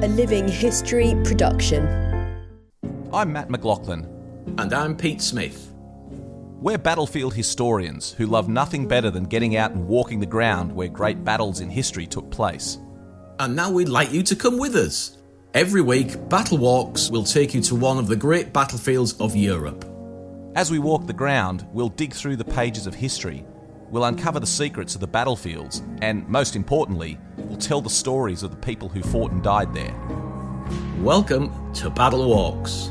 a living history production. I'm Matt McLachlan. And I'm Pete Smith. We're battlefield historians who love nothing better than getting out and walking the ground where great battles in history took place. And now we'd like you to come with us. Every week, Battle Walks will take you to one of the great battlefields of Europe. As we walk the ground, we'll dig through the pages of history. We'll uncover the secrets of the battlefields, and most importantly, we'll tell the stories of the people who fought and died there. Welcome to Battle Walks.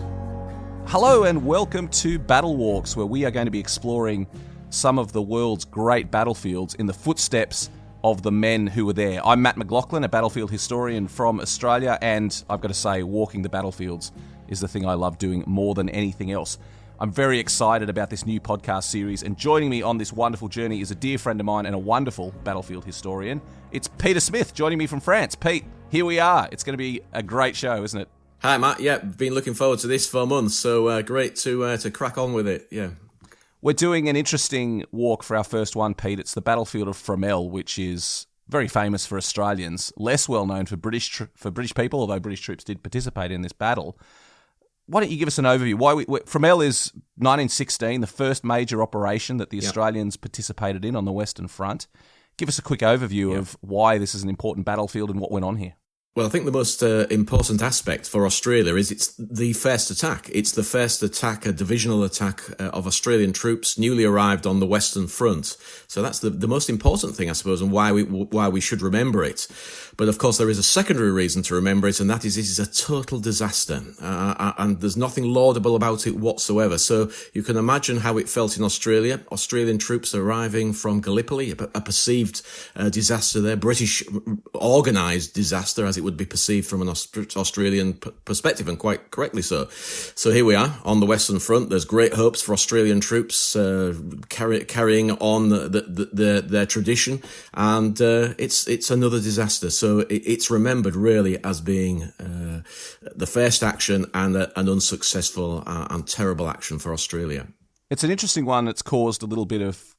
Hello and welcome to Battle Walks, where we are going to be exploring some of the world's great battlefields in the footsteps of the men who were there. I'm Matt McLachlan, a battlefield historian from Australia, and I've got to say, walking the battlefields is the thing I love doing more than anything else. I'm very excited about this new podcast series, and joining me on this wonderful journey is a dear friend of mine and a wonderful battlefield historian. It's Peter Smith, joining me from France. Pete, here we are. It's going to be a great show, isn't it? Hi, Matt. Yeah, been looking forward to this for months, so great to crack on with it. Yeah. We're doing an interesting walk for our first one, Pete. It's the battlefield of Fromelles, which is very famous for Australians, less well known for British people, although British troops did participate in this battle. Why don't you give us an overview? Fromelles is 1916, the first major operation that the Australians participated in on the Western Front. Give us a quick overview of why this is an important battlefield and what went on here. Well, I think the most important aspect for Australia is it's the first attack. It's the first attack, a divisional attack of Australian troops newly arrived on the Western Front. So that's the most important thing, I suppose, and why we should remember it. But of course, there is a secondary reason to remember it, and that is it is a total disaster. And there's nothing laudable about it whatsoever. So you can imagine how it felt in Australia. Australian troops arriving from Gallipoli, a perceived disaster there, British organised disaster, as it would be perceived from an Australian perspective, and quite correctly so. So here we are on the Western Front. There's great hopes for Australian troops carrying on their tradition, and it's another disaster. So it's remembered really as being the first action and an unsuccessful and terrible action for Australia. It's an interesting one that's caused a little bit of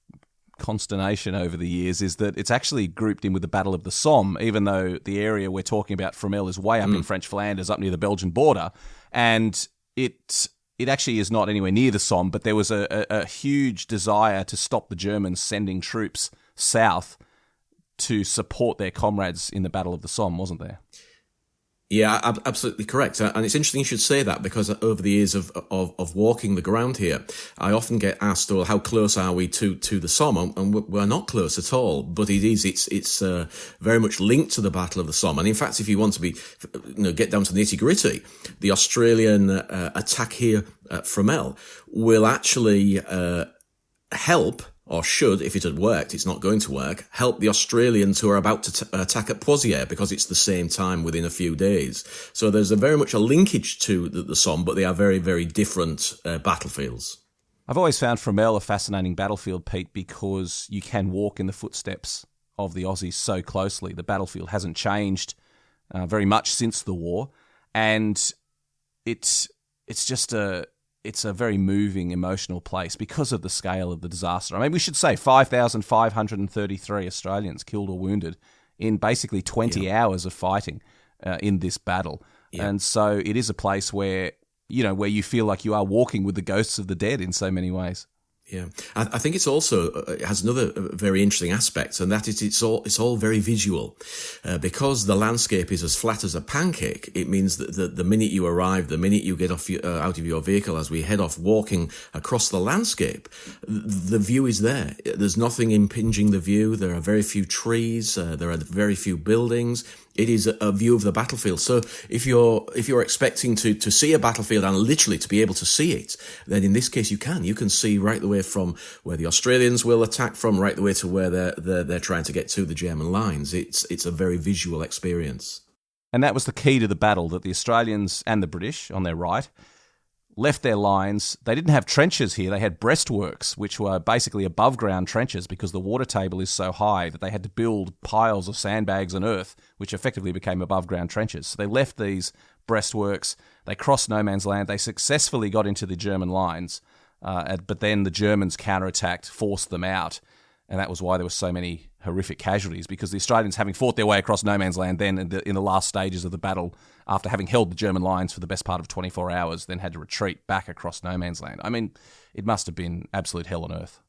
consternation over the years, is that it's actually grouped in with the Battle of the Somme, even though the area we're talking about, Fromelles, is way up in French Flanders, up near the Belgian border, and it actually is not anywhere near the Somme, but there was a huge desire to stop the Germans sending troops south to support their comrades in the Battle of the Somme, wasn't there? Yeah, absolutely correct. And it's interesting you should say that, because over the years of walking the ground here, I often get asked, well, how close are we to the Somme? And we're not close at all, but it's very much linked to the Battle of the Somme. And in fact, if you want to get down to the nitty gritty, the Australian attack here at Fromelles will actually help, or should, if it had worked, it's not going to work, help the Australians who are about to attack at Poitiers, because it's the same time within a few days. So there's very much a linkage to the Somme, but they are very, very different battlefields. I've always found Fromelles a fascinating battlefield, Pete, because you can walk in the footsteps of the Aussies so closely. The battlefield hasn't changed very much since the war, and it's a very moving, emotional place because of the scale of the disaster. I mean, we should say 5,533 Australians killed or wounded in basically 20 hours of fighting in this battle. Yeah. And so it is a place where you feel like you are walking with the ghosts of the dead in so many ways. Yeah, I think it's also it has another very interesting aspect, and that is it's all very visual, because the landscape is as flat as a pancake. It means that the minute you arrive, the minute you get out of your vehicle, as we head off walking across the landscape, the view is there. There's nothing impinging the view. There are very few trees. There are very few buildings. It is a view of the battlefield. So if you're expecting to see a battlefield and literally to be able to see it, then in this case you can see right the way from where the Australians will attack from, right the way to where they're trying to get to the German lines. It's a very visual experience. And that was the key to the battle, that the Australians and the British on their right left their lines. They didn't have trenches here. They had breastworks, which were basically above ground trenches, because the water table is so high that they had to build piles of sandbags and earth, which effectively became above ground trenches. So they left these breastworks. They crossed no man's land. They successfully got into the German lines, but then the Germans counterattacked, forced them out. And that was why there were so many horrific casualties, because the Australians, having fought their way across no man's land then in the last stages of the battle, after having held the German lines for the best part of 24 hours, then had to retreat back across no man's land. I mean, it must have been absolute hell on earth.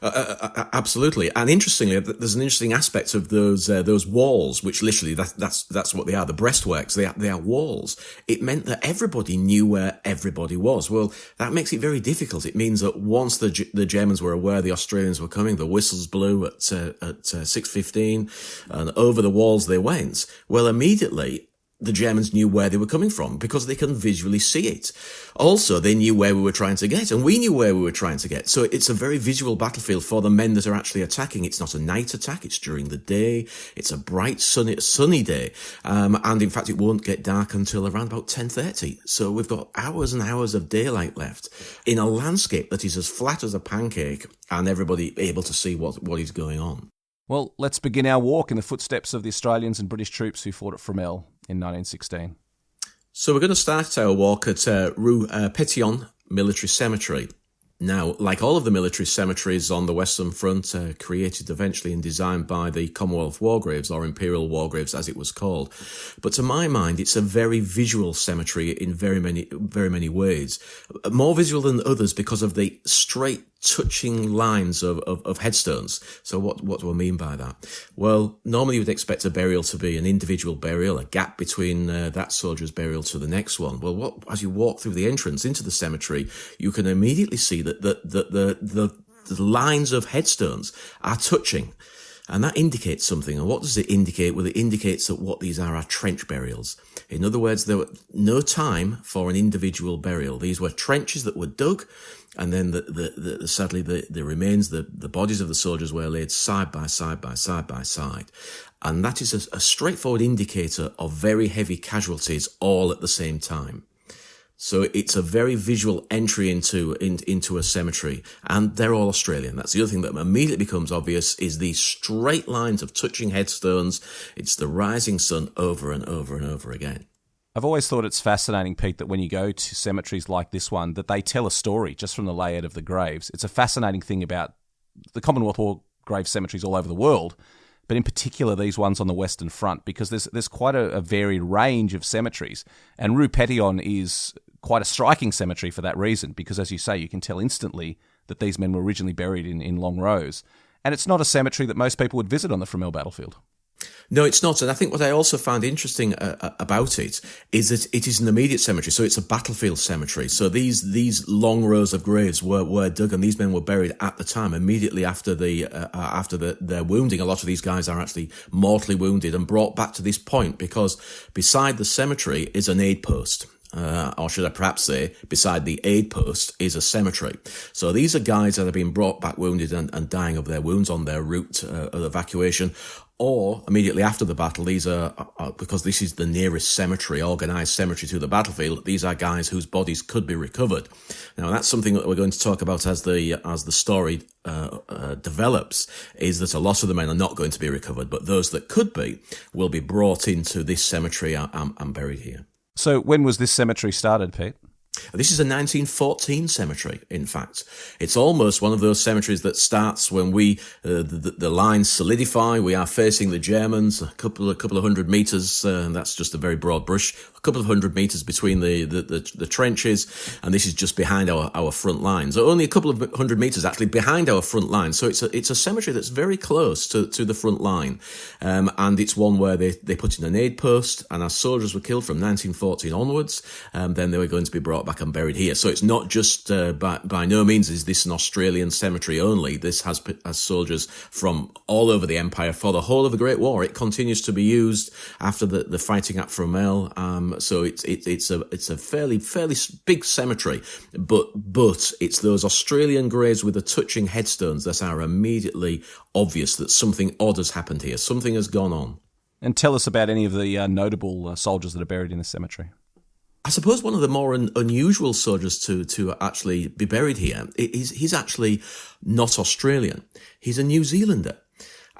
Absolutely, and interestingly, there's an interesting aspect of those walls, which literally that's what they are. The breastworks, they are walls. It meant that everybody knew where everybody was. Well, that makes it very difficult. It means that once the Germans were aware the Australians were coming, the whistles blew at 6:15, and over the walls they went. Well, immediately the Germans knew where they were coming from because they can visually see it. Also, they knew where we were trying to get, and we knew where we were trying to get. So it's a very visual battlefield for the men that are actually attacking. It's not a night attack, it's during the day. It's a bright, sunny day. And in fact, it won't get dark until around about 10:30. So we've got hours and hours of daylight left in a landscape that is as flat as a pancake and everybody able to see what is going on. Well, let's begin our walk in the footsteps of the Australians and British troops who fought at Fromelles in 1916. So we're going to start our walk at Rue Pettin Military Cemetery. Now, like all of the military cemeteries on the Western Front, created eventually and designed by the Commonwealth War Graves, or Imperial War Graves as it was called. But to my mind, it's a very visual cemetery in very many ways. More visual than others because of the straight touching lines of headstones. So what do I mean by that? Well, normally you would expect a burial to be an individual burial, a gap between that soldier's burial to the next one. Well, as you walk through the entrance into the cemetery, you can immediately see that the lines of headstones are touching. And that indicates something. And what does it indicate? Well, it indicates that what these are trench burials. In other words, there were no time for an individual burial. These were trenches that were dug, and then sadly the remains, the bodies of the soldiers were laid side by side by side by side. And that is a straightforward indicator of very heavy casualties all at the same time. So it's a very visual entry into a cemetery, and they're all Australian. That's the other thing that immediately becomes obvious is these straight lines of touching headstones. It's the rising sun over and over and over again. I've always thought it's fascinating, Pete, that when you go to cemeteries like this one, that they tell a story just from the layout of the graves. It's a fascinating thing about the Commonwealth War grave cemeteries all over the world, but in particular these ones on the Western Front, because there's quite a varied range of cemeteries, and Rue Pettin is quite a striking cemetery for that reason, because as you say, you can tell instantly that these men were originally buried in long rows. And it's not a cemetery that most people would visit on the Fromelles battlefield. No, it's not. And I think what I also found interesting about it is that it is an immediate cemetery. So it's a battlefield cemetery. So these long rows of graves were dug, and these men were buried at the time, immediately after their wounding. A lot of these guys are actually mortally wounded and brought back to this point because beside the cemetery is an aid post. Or should I perhaps say, beside the aid post is a cemetery. So these are guys that have been brought back wounded and dying of their wounds on their route of evacuation, or immediately after the battle. These are because this is the nearest cemetery, organised cemetery to the battlefield. These are guys whose bodies could be recovered. Now that's something that we're going to talk about as the story develops, is that a lot of the men are not going to be recovered, but those that could be will be brought into this cemetery and buried here. So when was this cemetery started, Pete? This is a 1914 cemetery, in fact. It's almost one of those cemeteries that starts when the lines solidify. We are facing the Germans, a couple of hundred metres, that's just a very broad brush, a couple of hundred metres between the trenches, and this is just behind our front lines. So only a couple of hundred metres actually behind our front line. So it's a cemetery that's very close to the front line. And it's one where they put in an aid post, and as soldiers were killed from 1914 onwards, then they were going to be brought back and buried here. So it's not just, by no means is this an Australian cemetery only. This has soldiers from all over the empire for the whole of the Great War. It continues to be used after the fighting at Fromelles. So it's a fairly big cemetery, but it's those Australian graves with the touching headstones that are immediately obvious that something odd has happened here. Something has gone on. And tell us about any of the notable soldiers that are buried in the cemetery. I suppose one of the more unusual soldiers to actually be buried here is he's actually not Australian. He's a New Zealander.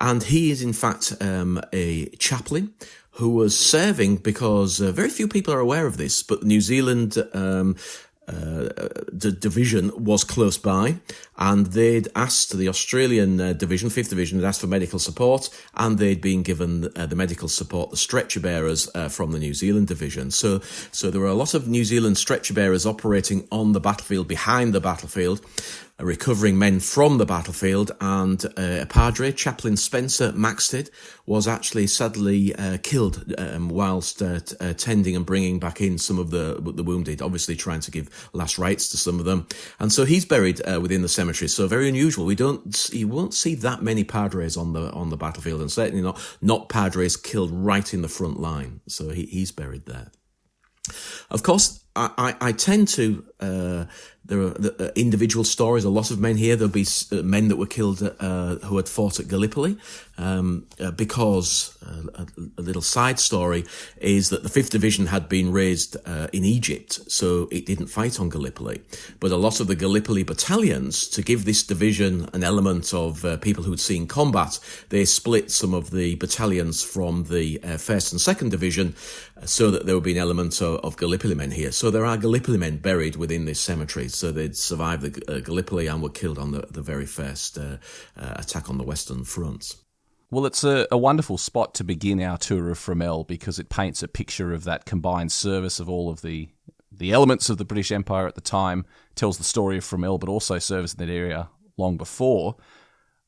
And he is, in fact, a chaplain who was serving, because very few people are aware of this, but New Zealand division was close by, and they'd asked the Australian division, 5th Division, had asked for medical support, and they'd been given the medical support, the stretcher bearers from the New Zealand division. So there were a lot of New Zealand stretcher bearers operating on the battlefield, behind the battlefield, recovering men from the battlefield, and a padre, Chaplain Spencer Maxted, was actually sadly killed whilst tending and bringing back in some of the wounded, obviously trying to give last rites to some of them. And so he's buried within the cemetery. So very unusual. You won't see that many padres on the battlefield, and certainly not padres killed right in the front line. So he's buried there. Of course, I tend to, there are individual stories, a lot of men here. There'll be men that were killed who had fought at Gallipoli, because a little side story is that the 5th Division had been raised in Egypt, so it didn't fight on Gallipoli. But a lot of the Gallipoli battalions, to give this division an element of people who'd seen combat, they split some of the battalions from the 1st and 2nd Division so that there would be an element of Gallipoli men here. So there are Gallipoli men buried within this cemetery. So they'd survived the Gallipoli and were killed on the very first attack on the Western Front. Well, it's a wonderful spot to begin our tour of Fromelles, because it paints a picture of that combined service of all of the elements of the British Empire at the time, tells the story of Fromelles, but also service in that area long before.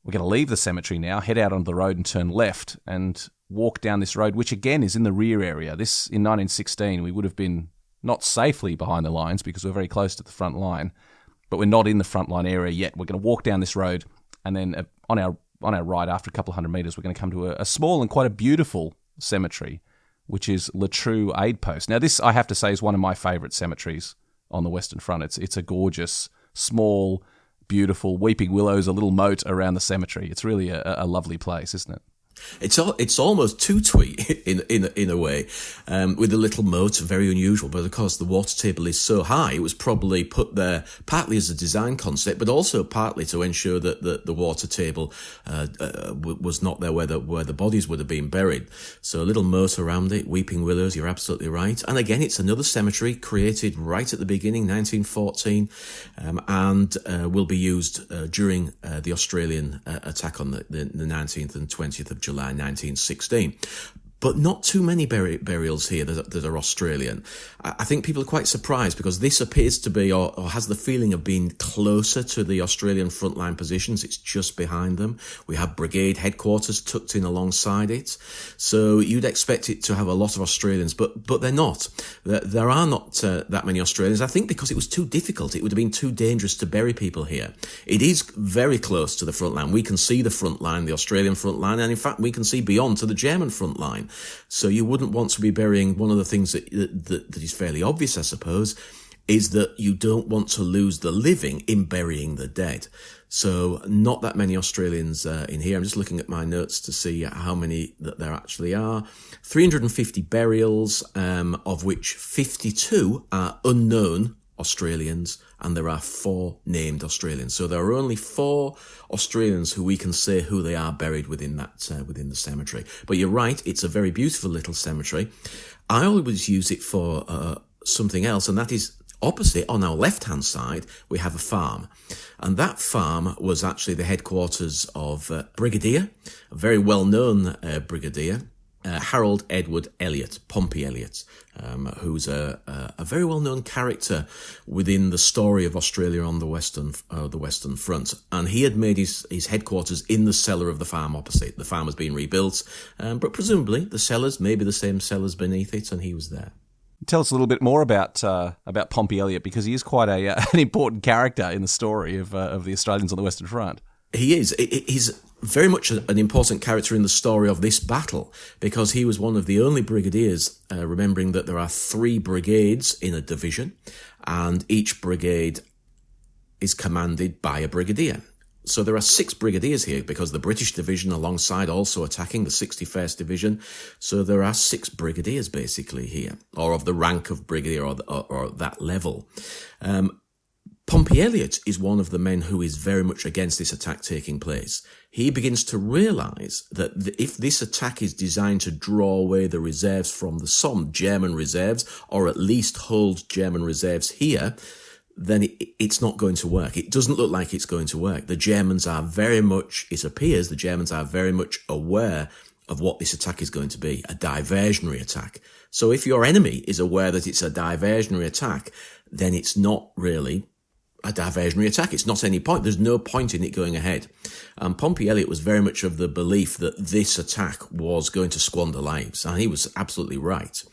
We're going to leave the cemetery now, head out onto the road and turn left and walk down this road, which again is in the rear area. This, in 1916, we would have been not safely behind the lines because we're very close to the front line, but we're not in the front line area yet. We're going to walk down this road, and then on our right, after a couple of hundred metres, we're going to come to a small and quite a beautiful cemetery, which is Le Trou Aid Post. Now, this, I have to say, is one of my favourite cemeteries on the Western Front. It's a gorgeous, small, beautiful, weeping willows, a little moat around the cemetery. It's really a lovely place, isn't it? It's almost too twee in a way, with a little moat, very unusual. But of course, the water table is so high, it was probably put there partly as a design concept, but also partly to ensure that the water table was not there where the bodies would have been buried. So a little moat around it, weeping willows. You're absolutely right. And again, it's another cemetery created right at the beginning, 1914, and will be used during the Australian attack on the 19th and 20th of July 1916. But not too many burials here that are Australian. I think people are quite surprised because this appears to be, or has the feeling of being closer to the Australian frontline positions. It's just behind them. We have brigade headquarters tucked in alongside it. So you'd expect it to have a lot of Australians, but they're not. There are not that many Australians, I think because it was too difficult. It would have been too dangerous to bury people here. It is very close to the front line. We can see the front line, the Australian front line, and in fact we can see beyond to the German front line. So you wouldn't want to be burying. One of the things that is fairly obvious, I suppose, is that you don't want to lose the living in burying the dead. So not that many Australians in here. I'm just looking at my notes to see how many that there actually are. 350 burials, of which 52 are unknown Australians, and there are 4 named Australians. So there are only 4 Australians who we can say who they are buried within the cemetery. But you're right, it's a very beautiful little cemetery. I always use it for something else, and that is opposite, on our left-hand side, we have a farm. And that farm was actually the headquarters of Brigadier, a very well-known Brigadier, Harold Edward Elliot, Pompey Elliot, who's a very well-known character within the story of Australia on the Western Front. And he had made his headquarters in the cellar of the farm opposite. The farm has been rebuilt, but presumably the cellars, maybe the same cellars beneath it, and he was there. Tell us a little bit more about Pompey Elliot, because he is quite an important character in the story of the Australians on the Western Front. He is. He's very much an important character in the story of this battle, because he was one of the only brigadiers, remembering that there are 3 brigades in a division, and each brigade is commanded by a brigadier. So there are 6 brigadiers here, because the British division alongside also attacking the 61st Division. So there are 6 brigadiers basically here, or of the rank of brigadier or that level. Pompey Elliot is one of the men who is very much against this attack taking place. He begins to realise that if this attack is designed to draw away the reserves from the Somme, German reserves, or at least hold German reserves here, then it's not going to work. It doesn't look like it's going to work. The Germans are very much, it appears, the Germans are very much aware of what this attack is going to be, a diversionary attack. So if your enemy is aware that it's a diversionary attack, then it's not really a diversionary attack. It's not any point. There's no point in it going ahead. And Pompey Elliott was very much of the belief that this attack was going to squander lives, and he was absolutely right.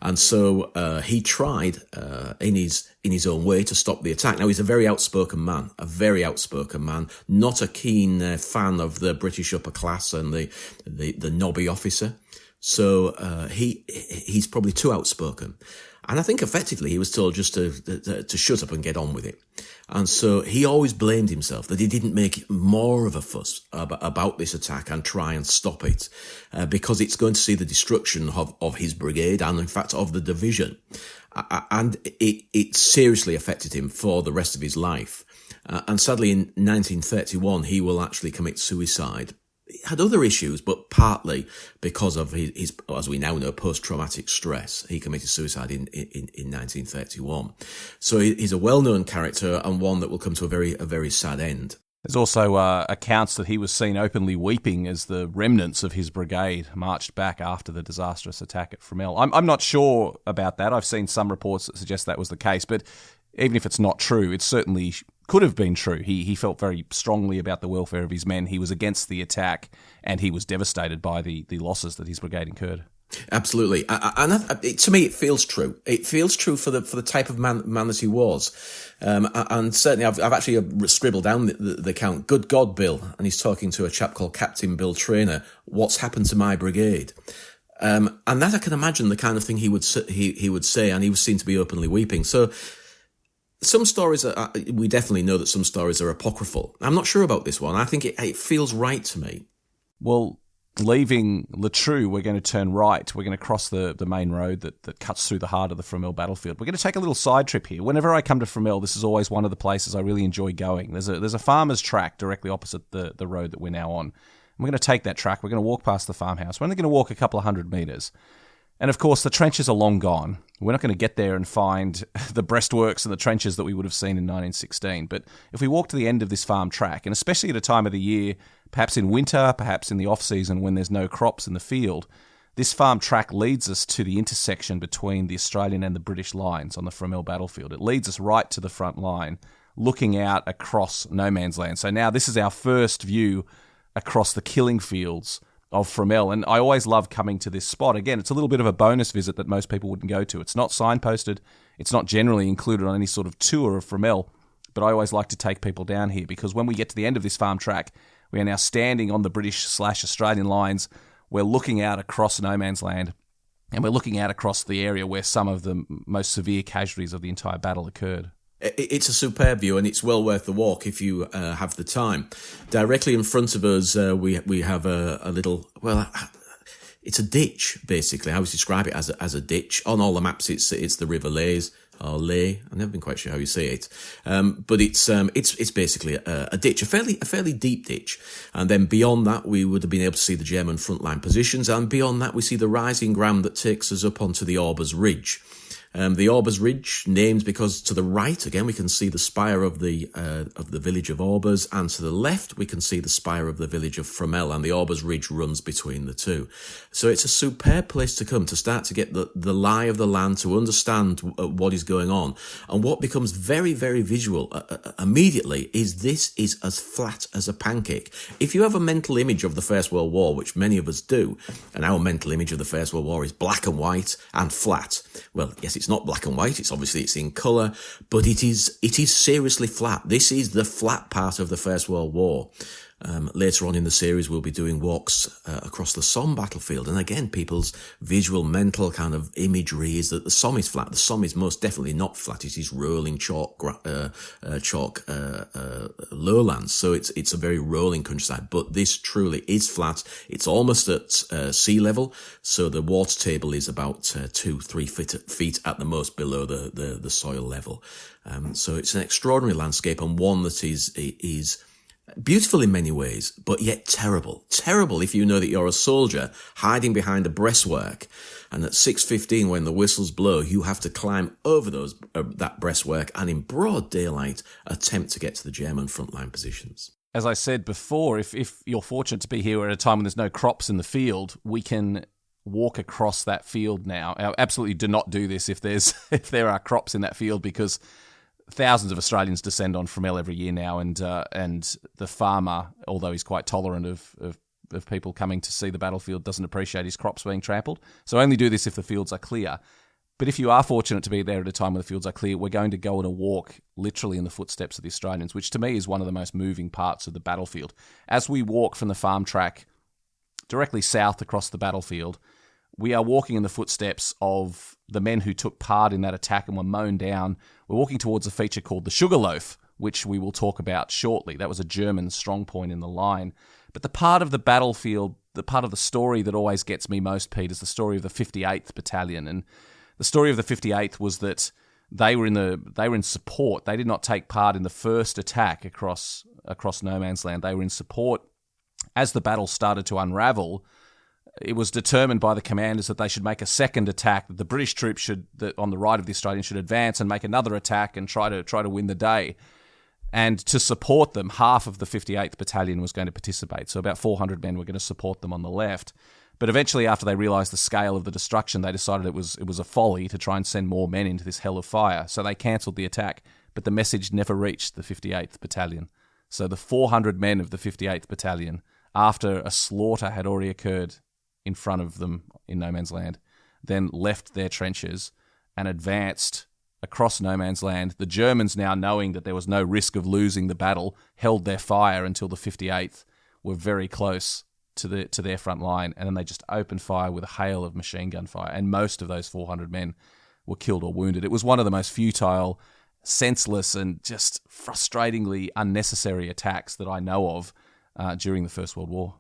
And so he tried in his own way to stop the attack. Now, he's a very outspoken man, not a keen fan of the British upper class and the knobby officer. So he's probably too outspoken. And I think effectively he was told just to shut up and get on with it. And so he always blamed himself that he didn't make more of a fuss about this attack and try and stop it, because it's going to see the destruction of his brigade and, in fact, of the division. And it seriously affected him for the rest of his life. And sadly, in 1931, he will actually commit suicide. He had other issues, but partly because of his, as we now know, post-traumatic stress. He committed suicide in 1931. So he's a well-known character and one that will come to a very sad end. There's also accounts that he was seen openly weeping as the remnants of his brigade marched back after the disastrous attack at Fromelles. I'm not sure about that. I've seen some reports that suggest that was the case, but even if it's not true, it certainly could have been true. He felt very strongly about the welfare of his men. He was against the attack, and he was devastated by the losses that his brigade incurred. Absolutely, and to me, it feels true. It feels true for the type of man that he was, and certainly, I've actually scribbled down the account. Good God, Bill, and he's talking to a chap called Captain Bill Trainer. What's happened to my brigade? And that I can imagine the kind of thing he would say, and he was seen to be openly weeping. So. Some stories, we definitely know that some stories are apocryphal. I'm not sure about this one. I think it feels right to me. Well, leaving Le Trou, we're going to turn right. We're going to cross the main road that cuts through the heart of the Fromelles battlefield. We're going to take a little side trip here. Whenever I come to Fromelles, this is always one of the places I really enjoy going. There's a farmer's track directly opposite the road that we're now on. We're going to take that track. We're going to walk past the farmhouse. We're only going to walk a couple of 100 metres. And of course, the trenches are long gone. We're not going to get there and find the breastworks and the trenches that we would have seen in 1916. But if we walk to the end of this farm track, and especially at a time of the year, perhaps in winter, perhaps in the off-season when there's no crops in the field, this farm track leads us to the intersection between the Australian and the British lines on the Fromelles battlefield. It leads us right to the front line, looking out across no man's land. So now this is our first view across the killing fields of Fromelles, and I always love coming to this spot. Again, it's a little bit of a bonus visit that most people wouldn't go to. It's not signposted. It's not generally included on any sort of tour of Fromelles, but I always like to take people down here because when we get to the end of this farm track, we are now standing on the British/Australian lines. We're looking out across no man's land, and we're looking out across the area where some of the most severe casualties of the entire battle occurred. It's a superb view, and it's well worth the walk if you have the time. Directly in front of us, we have a little, well, it's a ditch, basically. I always describe it as a ditch. On all the maps, it's the River Lays, or Lay. I've never been quite sure how you say it. But it's basically a ditch, a fairly deep ditch. And then beyond that, we would have been able to see the German frontline positions. And beyond that, we see the rising ground that takes us up onto the Aubers Ridge. The Aubers Ridge, named because to the right, again, we can see the spire of the village of Aubers, and to the left, we can see the spire of the village of Fromelles, and the Aubers Ridge runs between the two. So it's a superb place to come to start to get the lie of the land, to understand what is going on. And what becomes very, very visual immediately is this is as flat as a pancake. If you have a mental image of the First World War, which many of us do, and our mental image of the First World War is black and white and flat, well, yes, it's not black and white. It's in colour, but it is seriously flat. This is the flat part of the First World War. Later on in the series, we'll be doing walks across the Somme battlefield. And again, people's visual, mental kind of imagery is that the Somme is flat. The Somme is most definitely not flat. It is rolling chalk lowlands. So it's a very rolling countryside. But this truly is flat. It's almost at sea level. So the water table is about 2-3 feet at the most below the soil level. So it's an extraordinary landscape, and one that is Beautiful in many ways, but yet terrible. Terrible if you know that you're a soldier hiding behind a breastwork, and at 6:15 when the whistles blow, you have to climb over that breastwork and in broad daylight attempt to get to the German frontline positions. As I said before, if you're fortunate to be here at a time when there's no crops in the field, we can walk across that field now. Absolutely do not do this if there are crops in that field, because thousands of Australians descend on Fromelles every year now, and the farmer, although he's quite tolerant of people coming to see the battlefield, doesn't appreciate his crops being trampled. So only do this if the fields are clear. But if you are fortunate to be there at a time when the fields are clear, we're going to go on a walk literally in the footsteps of the Australians, which to me is one of the most moving parts of the battlefield. As we walk from the farm track directly south across the battlefield, we are walking in the footsteps of the men who took part in that attack and were mown down. We're walking towards a feature called the Sugarloaf, which we will talk about shortly. That was a German strong point in the line. But the part of the battlefield, the part of the story that always gets me most, Pete, is the story of the 58th Battalion. And the story of the 58th was that they were in support. They did not take part in the first attack across no man's land. They were in support as the battle started to unravel. It was determined by the commanders that they should make a second attack, that the British troops on the right of the Australians should advance and make another attack and try to win the day. And to support them, half of the 58th Battalion was going to participate. So about 400 men were going to support them on the left. But eventually, after they realised the scale of the destruction, they decided it was a folly to try and send more men into this hell of fire. So they cancelled the attack. But the message never reached the 58th Battalion. So the 400 men of the 58th Battalion, after a slaughter had already occurred in front of them in no man's land, then left their trenches and advanced across no man's land. The Germans, now knowing that there was no risk of losing the battle, held their fire until the 58th were very close to their front line, and then they just opened fire with a hail of machine gun fire, and most of those 400 men were killed or wounded. It was one of the most futile, senseless, and just frustratingly unnecessary attacks that I know of during the First World War.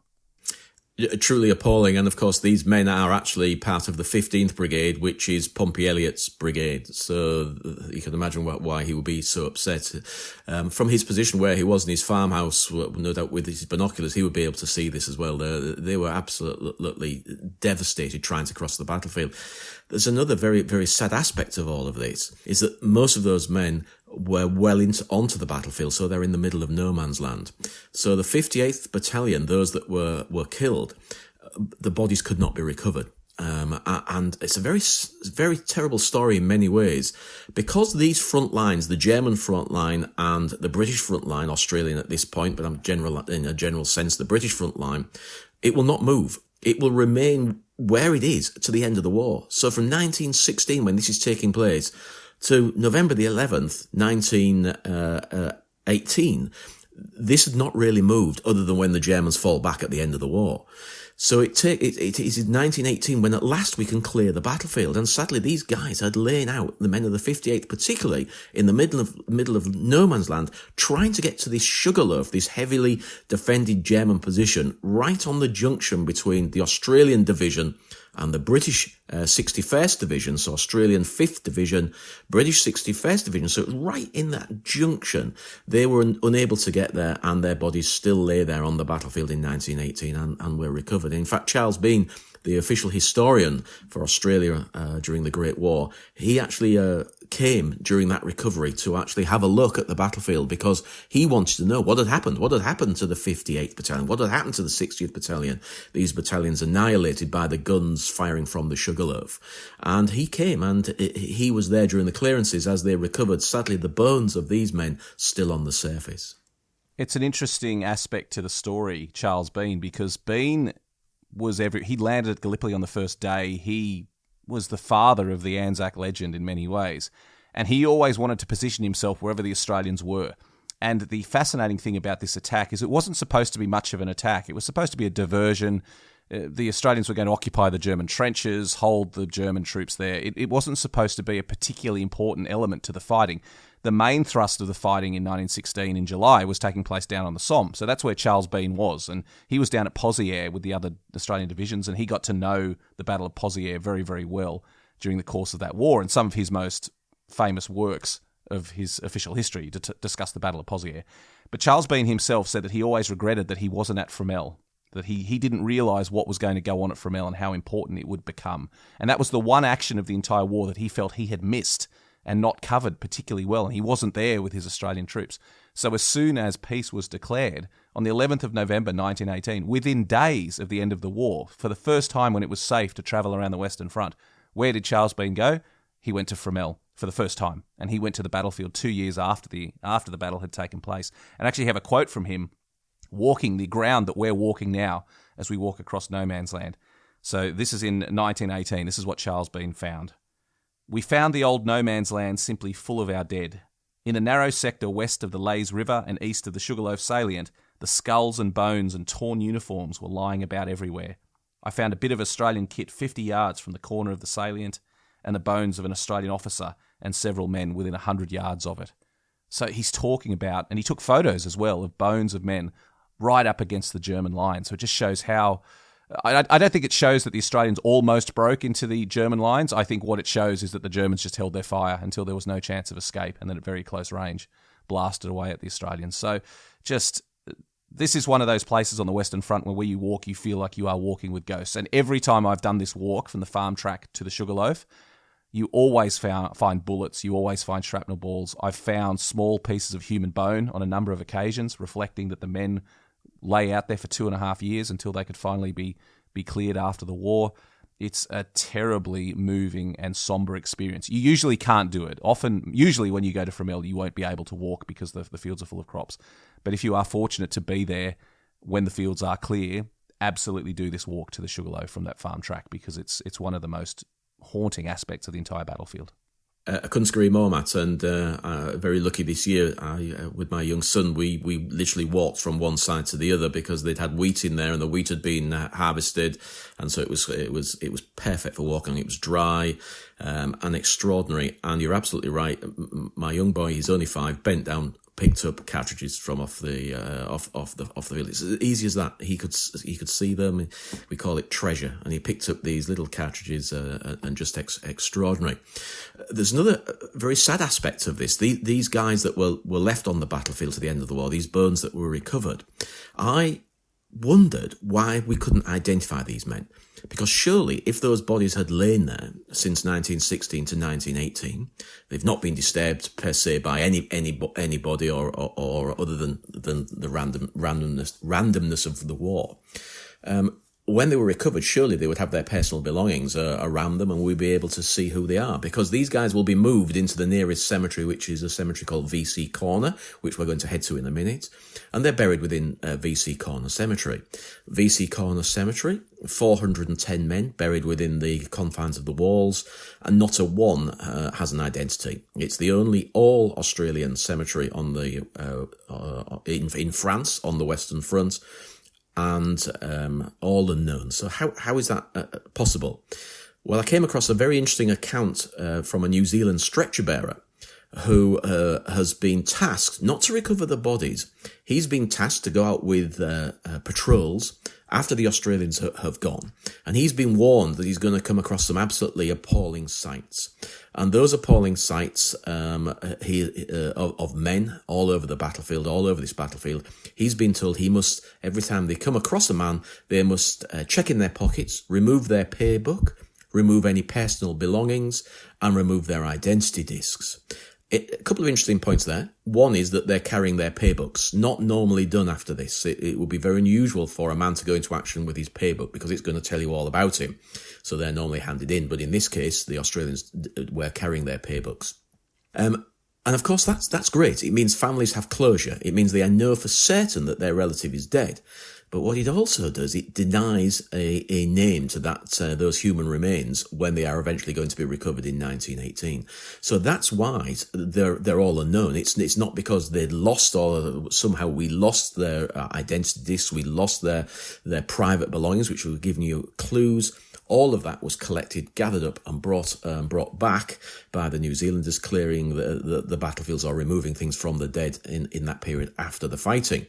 Truly appalling. And of course, these men are actually part of the 15th Brigade, which is Pompey Elliott's brigade. So you can imagine why he would be so upset. From his position where he was in his farmhouse, no doubt with his binoculars, he would be able to see this as well. They were absolutely devastated trying to cross the battlefield. There's another very, very sad aspect of all of this, is that most of those men were well onto the battlefield, so they're in the middle of no man's land. So the 58th Battalion, those that were killed, the bodies could not be recovered. And it's a very, very terrible story in many ways, because these front lines, the German front line and the British front line, Australian at this point, but in a general sense, the British front line, it will not move. It will remain where it is to the end of the war. So from 1916, when this is taking place, to November the 11th, 1918, this had not really moved other than when the Germans fall back at the end of the war. So it is in 1918 when at last we can clear the battlefield. And sadly, these guys had lain out, the men of the 58th, particularly in the middle of no man's land, trying to get to this Sugarloaf, this heavily defended German position, right on the junction between the Australian division and the British 61st Division, so Australian 5th Division, British 61st Division. So it was right in that junction. They were unable to get there, and their bodies still lay there on the battlefield in 1918 and were recovered. In fact, Charles Bean, the official historian for Australia during the Great War, he actually came during that recovery to actually have a look at the battlefield, because he wanted to know what had happened to the 58th Battalion, what had happened to the 60th Battalion, these battalions annihilated by the guns firing from the Sugarloaf. And he came, and he was there during the clearances as they recovered, sadly, the bones of these men still on the surface. It's an interesting aspect to the story, Charles Bean, because Bean he landed at Gallipoli on the first day. He was the father of the Anzac legend in many ways, and he always wanted to position himself wherever the Australians were. And the fascinating thing about this attack is it wasn't supposed to be much of an attack. It was supposed to be a diversion. The Australians were going to occupy the German trenches, hold the German troops there. It wasn't supposed to be a particularly important element to the fighting. The main thrust of the fighting in 1916 in July was taking place down on the Somme. So that's where Charles Bean was. And he was down at Pozières with the other Australian divisions, and he got to know the Battle of Pozières very, very well during the course of that war. And some of his most famous works of his official history to discuss the Battle of Pozières. But Charles Bean himself said that he always regretted that he wasn't at Fromelles, that he didn't realise what was going to go on at Fromelles and how important it would become. And that was the one action of the entire war that he felt he had missed and not covered particularly well, and he wasn't there with his Australian troops. So as soon as peace was declared, on the 11th of November 1918, within days of the end of the war, for the first time when it was safe to travel around the Western Front, where did Charles Bean go? He went to Fromelles for the first time, and he went to the battlefield 2 years after the battle had taken place. And I actually have a quote from him walking the ground that we're walking now as we walk across no man's land. So this is in 1918. This is what Charles Bean found. We found the old no man's land simply full of our dead. In a narrow sector west of the Lays River and east of the Sugarloaf salient, the skulls and bones and torn uniforms were lying about everywhere. I found a bit of Australian kit 50 yards from the corner of the salient, and the bones of an Australian officer and several men within 100 yards of it. So he's talking about, and he took photos as well, of bones of men right up against the German line. So it just shows how... I don't think it shows that the Australians almost broke into the German lines. I think what it shows is that the Germans just held their fire until there was no chance of escape, and then at very close range blasted away at the Australians. So just... this is one of those places on the Western Front where you walk, you feel like you are walking with ghosts. And every time I've done this walk from the farm track to the Sugarloaf, you always find bullets, you always find shrapnel balls. I've found small pieces of human bone on a number of occasions, reflecting that the men lay out there for 2.5 years until they could finally be cleared after the war. It's a terribly moving and somber experience. You usually can't do it. Usually when you go to Fromelles, you won't be able to walk because the fields are full of crops. But if you are fortunate to be there when the fields are clear, absolutely do this walk to the Sugarloaf from that farm track, because it's one of the most haunting aspects of the entire battlefield. I couldn't agree more, Matt, and very lucky this year. With my young son, we literally walked from one side to the other because they'd had wheat in there and the wheat had been harvested, and so it was perfect for walking. It was dry and extraordinary. And you're absolutely right. My young boy, he's only 5, bent down, picked up cartridges from off the field. It's as easy as that. He could see them. We call it treasure. And he picked up these little cartridges and just extraordinary. There's another very sad aspect of this. These guys that were left on the battlefield to the end of the war, these bones that were recovered, I wondered why we couldn't identify these men. Because surely, if those bodies had lain there since 1916 to 1918, they've not been disturbed per se by anybody or other than the randomness of the war. When they were recovered, surely they would have their personal belongings around them, and we'd be able to see who they are, because these guys will be moved into the nearest cemetery, which is a cemetery called VC Corner, which we're going to head to in a minute, and they're buried within VC Corner Cemetery. VC Corner Cemetery, 410 men buried within the confines of the walls, and not a one has an identity. It's the only all-Australian cemetery on the in France on the Western Front, and all unknown. So how is that possible? Well, I came across a very interesting account from a New Zealand stretcher bearer who has been tasked not to recover the bodies. He's been tasked to go out with patrols after the Australians have gone. And he's been warned that he's going to come across some absolutely appalling sights. And those appalling sights of men all over the battlefield, all over this battlefield, he's been told he must, every time they come across a man, they must check in their pockets, remove their pay book, remove any personal belongings, and remove their identity discs. A couple of interesting points there. One is that they're carrying their pay books, not normally done after this. It would be very unusual for a man to go into action with his pay book because it's going to tell you all about him. So they're normally handed in. But in this case, the Australians were carrying their pay books. And of course, that's great. It means families have closure. It means they know for certain that their relative is dead. But what it also does, it denies a name to those human remains when they are eventually going to be recovered in 1918. So that's why they're all unknown. It's not because they'd lost, or somehow we lost their identity discs, we lost their private belongings, which were giving you clues. All of that was collected, gathered up, and brought back by the New Zealanders, clearing the battlefields or removing things from the dead in that period after the fighting.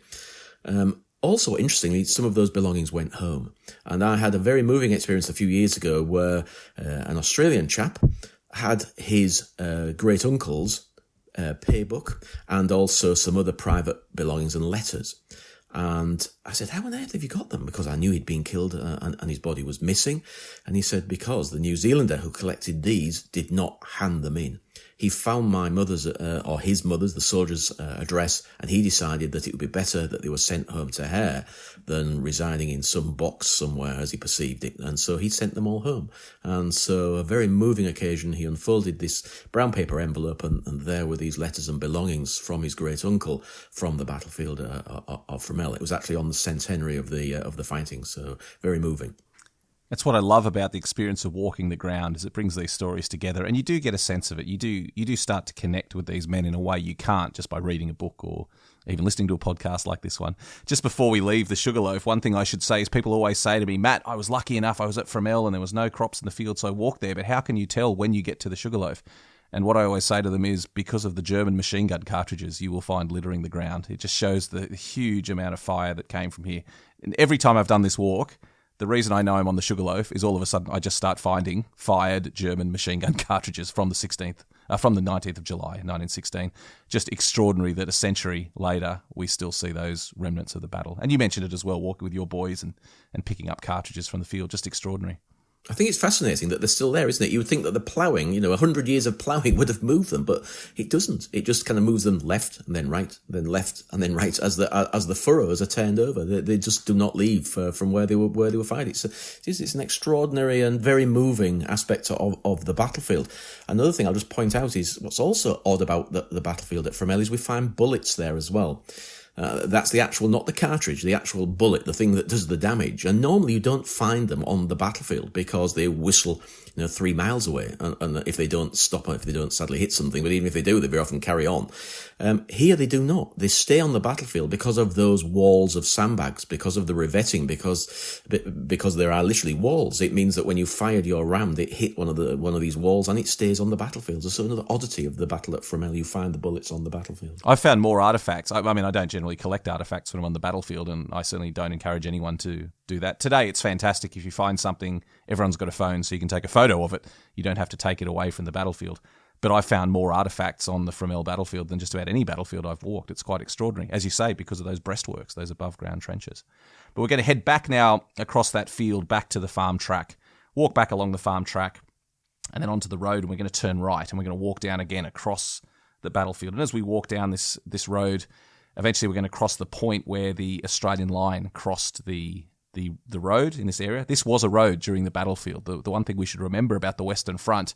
Also, interestingly, some of those belongings went home. And I had a very moving experience a few years ago where an Australian chap had his great uncles pay book and also some other private belongings and letters. And I said, how on earth have you got them? Because I knew he'd been killed and his body was missing. And he said, because the New Zealander who collected these did not hand them in. He found my mother's, or his mother's, the soldier's address, and he decided that it would be better that they were sent home to her than residing in some box somewhere, as he perceived it. And so he sent them all home. And so a very moving occasion, he unfolded this brown paper envelope, and there were these letters and belongings from his great uncle from the battlefield of Fromelles. It was actually on the centenary of the fighting, so very moving. That's what I love about the experience of walking the ground, is it brings these stories together, and you do get a sense of it. You do start to connect with these men in a way you can't just by reading a book or even listening to a podcast like this one. Just before we leave the Sugarloaf, one thing I should say is people always say to me, Matt, I was lucky enough, I was at Fromelles and there was no crops in the field, so I walked there, but how can you tell when you get to the Sugarloaf? And what I always say to them is, because of the German machine gun cartridges you will find littering the ground. It just shows the huge amount of fire that came from here. And every time I've done this walk, the reason I know I'm on the Sugarloaf is all of a sudden I just start finding fired German machine gun cartridges from the 19th of July, 1916. Just extraordinary that a century later we still see those remnants of the battle. And you mentioned it as well, walking with your boys and picking up cartridges from the field. Just extraordinary. I think it's fascinating that they're still there, isn't it? You would think that the ploughing, 100 years of ploughing would have moved them, but it doesn't. It just kind of moves them left and then right, then left and then right as the furrows are turned over. They just do not leave from where they were fighting. It's an extraordinary and very moving aspect of the battlefield. Another thing I'll just point out is what's also odd about the battlefield at Fromelles is we find bullets there as well. That's the actual, not the cartridge, the actual bullet, the thing that does the damage. And normally you don't find them on the battlefield because they whistle, 3 miles away. And if they don't stop, if they don't sadly hit something, but even if they do, they very often carry on. Here they do not. They stay on the battlefield because of those walls of sandbags, because of the revetting, because there are literally walls. It means that when you fired your ram, it hit one of these walls and it stays on the battlefield. So another oddity of the battle at Fromelles, you find the bullets on the battlefield. I found more artefacts. I mean, I don't generally collect artefacts when I'm on the battlefield, and I certainly don't encourage anyone to do that. Today, it's fantastic. If you find something, everyone's got a phone, so you can take a photo of it. You don't have to take it away from the battlefield. But I found more artefacts on the Fromelles battlefield than just about any battlefield I've walked. It's quite extraordinary, as you say, because of those breastworks, those above-ground trenches. But we're going to head back now across that field, back to the farm track, walk back along the farm track, and then onto the road, and we're going to turn right, and we're going to walk down again across the battlefield. And as we walk down this road, eventually we're going to cross the point where the Australian line crossed the road in this area. This was a road during the battlefield. The one thing we should remember about the Western Front,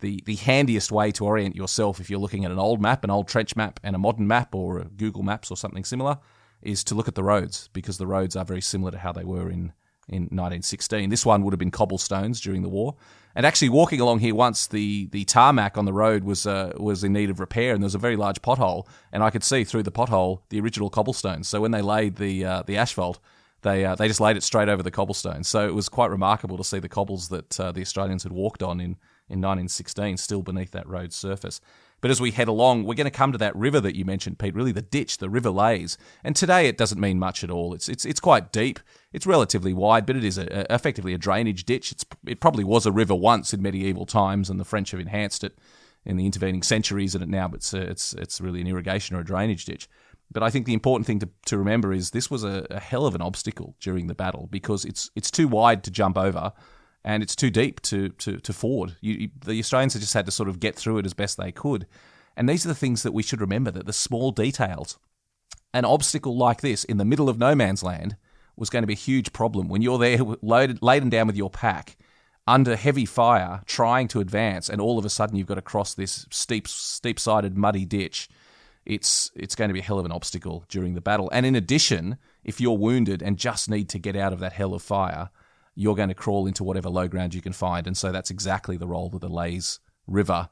the handiest way to orient yourself if you're looking at an old map, an old trench map, and a modern map or a Google Maps or something similar, is to look at the roads, because the roads are very similar to how they were in 1916. This one would have been cobblestones during the war. And actually walking along here once, the tarmac on the road was in need of repair, and there was a very large pothole, and I could see through the pothole the original cobblestones. So when they laid the asphalt, they just laid it straight over the cobblestones. So it was quite remarkable to see the cobbles that the Australians had walked on in 1916 still beneath that road's surface. But as we head along, we're going to come to that river that you mentioned, Pete, really the ditch, the River Lays. And today it doesn't mean much at all. It's quite deep. It's relatively wide, but it is effectively a drainage ditch. It probably was a river once in medieval times, and the French have enhanced it in the intervening centuries, and now it's really an irrigation or a drainage ditch. But I think the important thing to remember is this was a hell of an obstacle during the battle, because it's too wide to jump over, and it's too deep to ford. The Australians just had to sort of get through it as best they could. And these are the things that we should remember, that the small details. An obstacle like this in the middle of no man's land was going to be a huge problem. When you're there laden down with your pack, under heavy fire, trying to advance, and all of a sudden you've got to cross this steep-sided muddy ditch, it's going to be a hell of an obstacle during the battle. And in addition, if you're wounded and just need to get out of that hell of fire, you're going to crawl into whatever low ground you can find. And so that's exactly the role that the Lays River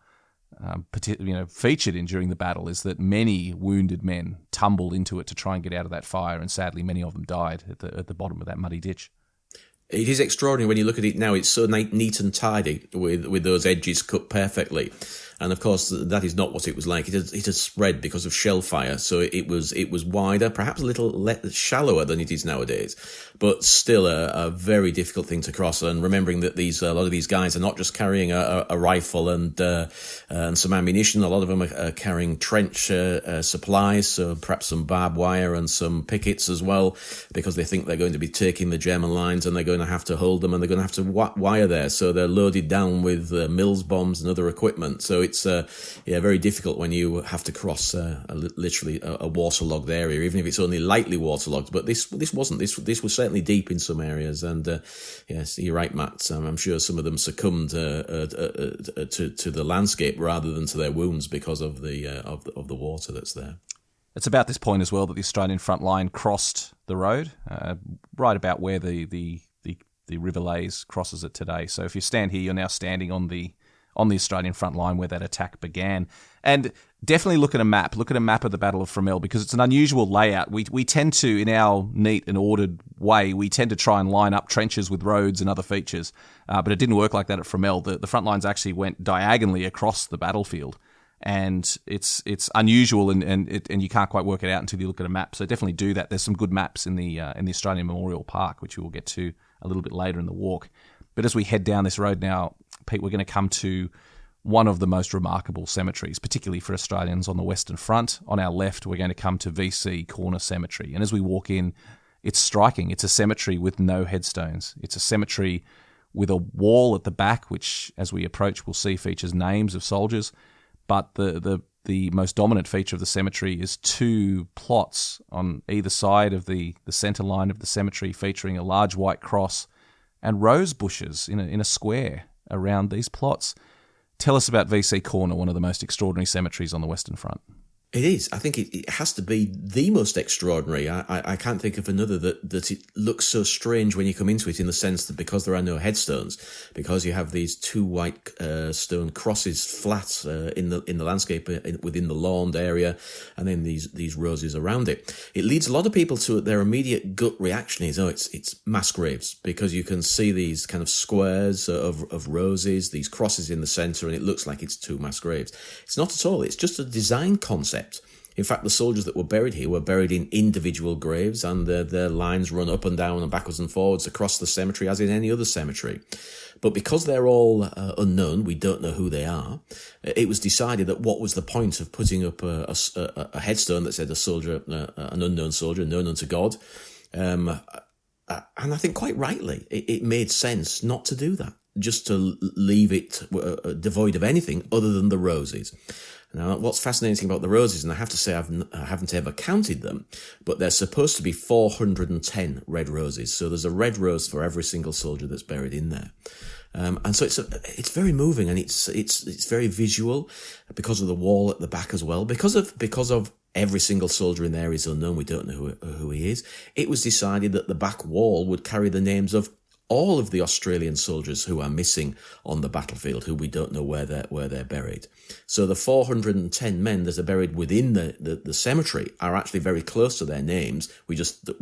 featured in during the battle, is that many wounded men tumbled into it to try and get out of that fire, and sadly many of them died at the bottom of that muddy ditch. It is extraordinary when you look at it now. It's so neat and tidy with those edges cut perfectly. And of course, that is not what it was like. It had spread because of shell fire, so it was wider, perhaps a little shallower than it is nowadays, but still a very difficult thing to cross. And remembering that a lot of these guys are not just carrying a rifle and some ammunition. A lot of them are carrying trench supplies, so perhaps some barbed wire and some pickets as well, because they think they're going to be taking the German lines and they're going to have to hold them and they're going to have to wire there. So they're loaded down with Mills bombs and other equipment. So it's very difficult when you have to cross literally a waterlogged area, even if it's only lightly waterlogged. But this wasn't. This was certainly deep in some areas. And yes, you're right, Matt. I'm sure some of them succumbed to the landscape rather than to their wounds because of the water that's there. It's about this point as well that the Australian front line crossed the road, right about where the River Lays crosses it today. So if you stand here, you're now standing on the Australian front line where that attack began. And definitely look at a map of the Battle of Fromelles, because it's an unusual layout. We tend to, in our neat and ordered way, we tend to try and line up trenches with roads and other features. But it didn't work like that at Fromelles. The front lines actually went diagonally across the battlefield. And it's unusual, and you can't quite work it out until you look at a map. So definitely do that. There's some good maps in the Australian Memorial Park, which we will get to a little bit later in the walk. But as we head down this road now, Pete, we're going to come to one of the most remarkable cemeteries, particularly for Australians on the Western Front. On our left, we're going to come to VC Corner Cemetery. And as we walk in, it's striking. It's a cemetery with no headstones. It's a cemetery with a wall at the back, which, as we approach, we'll see features names of soldiers. But the most dominant feature of the cemetery is two plots on either side of the centre line of the cemetery, featuring a large white cross and rose bushes in a square around these plots. Tell us about VC Corner, one of the most extraordinary cemeteries on the Western Front. It is. I think it has to be the most extraordinary. I can't think of another that it looks so strange when you come into it, in the sense that because there are no headstones, because you have these two white stone crosses flat in the landscape within the lawned area, and then these roses around it. It leads a lot of people to their immediate gut reaction is, it's mass graves, because you can see these kind of squares of roses, these crosses in the centre, and it looks like it's two mass graves. It's not at all. It's just a design concept. In fact, the soldiers that were buried here were buried in individual graves, and their lines run up and down and backwards and forwards across the cemetery as in any other cemetery. But because they're all unknown, we don't know who they are, it was decided that what was the point of putting up a headstone that said a soldier, an unknown soldier, known unto God. And I think quite rightly, it made sense not to do that, just to leave it devoid of anything other than the roses. Now, what's fascinating about the roses, and I have to say I haven't ever counted them, but there's supposed to be 410 red roses. So there's a red rose for every single soldier that's buried in there. And so it's very moving, and it's very visual because of the wall at the back as well. Because of every single soldier in there is unknown. We don't know who he is. It was decided that the back wall would carry the names of all of the Australian soldiers who are missing on the battlefield, who we don't know where they're buried. So the 410 men that are buried within the cemetery are actually very close to their names. We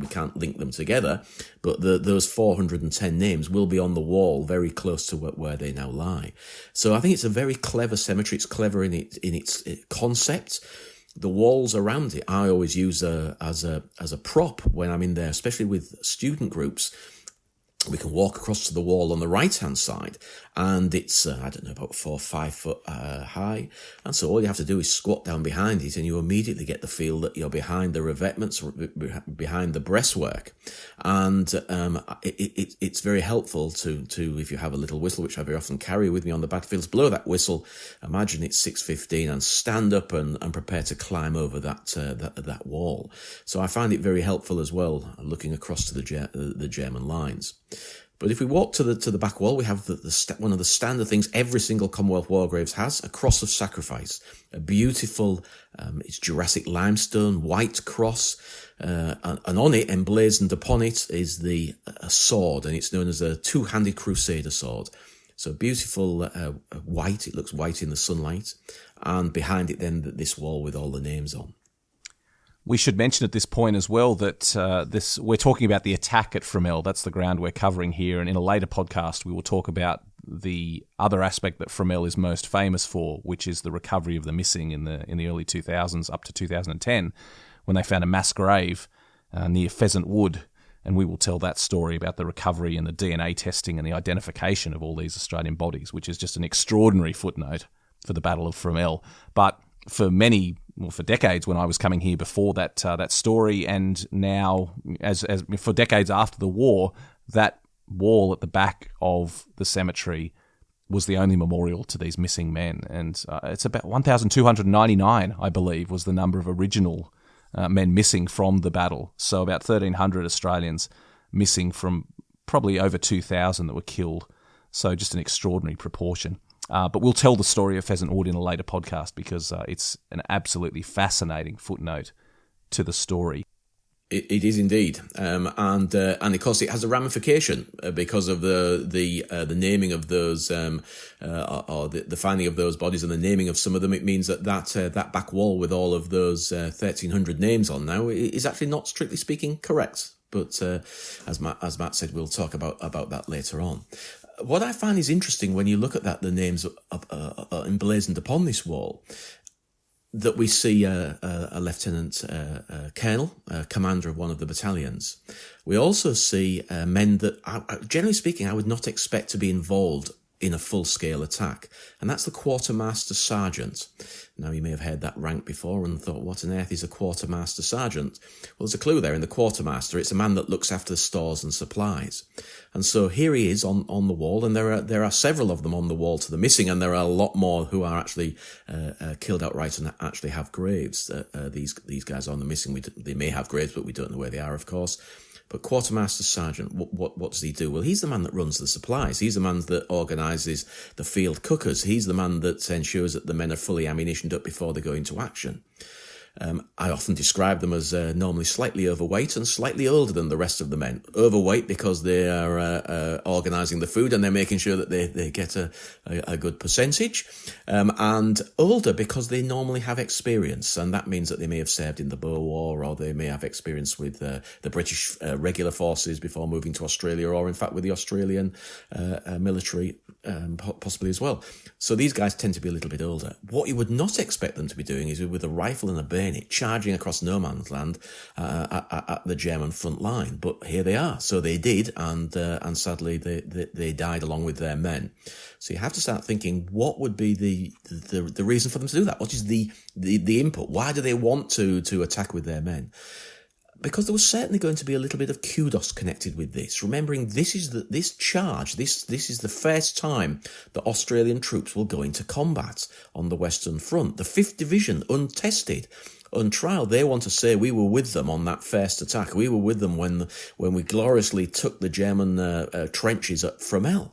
can't link them together, but those 410 names will be on the wall very close to where they now lie. So I think it's a very clever cemetery. It's clever in its concept. The walls around it, I always use as a prop when I'm in there, especially with student groups. We can walk across to the wall on the right-hand side, and it's, about 4 or 5 foot high. And so all you have to do is squat down behind it, and you immediately get the feel that you're behind the revetments, behind the breastwork. And it's very helpful to, if you have a little whistle, which I very often carry with me on the battlefields, blow that whistle, imagine it's 6:15, and stand up and prepare to climb over that wall. So I find it very helpful as well, looking across to the German lines. But if we walk to the back wall, we have one of the standard things every single Commonwealth War Graves has, a cross of sacrifice, a beautiful, it's Jurassic limestone, white cross, and on it, emblazoned upon it, is a sword, and it's known as a two-handed crusader sword. So beautiful white, it looks white in the sunlight, and behind it then this wall with all the names on. We should mention at this point as well that we're talking about the attack at Fromelles. That's the ground we're covering here. And in a later podcast, we will talk about the other aspect that Fromelles is most famous for, which is the recovery of the missing in the early 2000s up to 2010, when they found a mass grave near Pheasant Wood. And we will tell that story about the recovery and the DNA testing and the identification of all these Australian bodies, which is just an extraordinary footnote for the Battle of Fromelles. But for decades when I was coming here before that story, and now as for decades after the war, that wall at the back of the cemetery was the only memorial to these missing men. And it's about 1,299, I believe, was the number of original men missing from the battle. So about 1,300 Australians missing from probably over 2,000 that were killed. So just an extraordinary proportion. But we'll tell the story of Pheasant Wood in a later podcast because it's an absolutely fascinating footnote to the story. It is indeed, and of course it has a ramification because of the naming of those, or the finding of those bodies and the naming of some of them. It means that back wall with all of those 1,300 names on now is actually not strictly speaking correct. But as Matt said, we'll talk about that later on. What I find is interesting when you look at that, the names emblazoned upon this wall, that we see a lieutenant colonel, commander of one of the battalions. We also see men that, generally speaking, I would not expect to be involved in a full-scale attack, and that's the Quartermaster Sergeant. Now, you may have heard that rank before and thought, what on earth is a Quartermaster Sergeant? Well, there's a clue there in the Quartermaster. It's a man that looks after the stores and supplies. And so here he is on the wall, and there are several of them on the wall to the missing, and there are a lot more who are actually killed outright and actually have graves. These guys on the missing, they may have graves, but we don't know where they are, of course. But Quartermaster Sergeant, what does he do? Well, he's the man that runs the supplies. He's the man that organises the field cookers. He's the man that ensures that the men are fully ammunitioned up before they go into action. I often describe them as normally slightly overweight and slightly older than the rest of the men. Overweight because they are organising the food and they're making sure that they get a good percentage. And older because they normally have experience, and that means that they may have served in the Boer War, or they may have experience with the British regular forces before moving to Australia, or in fact with the Australian military possibly as well. So these guys tend to be a little bit older. What you would not expect them to be doing is with a rifle and a bayonet charging across no man's land at the German front line. But here they are. So they did, and sadly they died along with their men. So you have to start thinking, what would be the reason for them to do that? What is the input? Why do they want to attack with their men? Because there was certainly going to be a little bit of kudos connected with this. Remembering this is the first time that Australian troops will go into combat on the Western Front. The 5th Division, untested, untrialed. They want to say we were with them on that first attack. We were with them when we gloriously took the German trenches at Fromelles.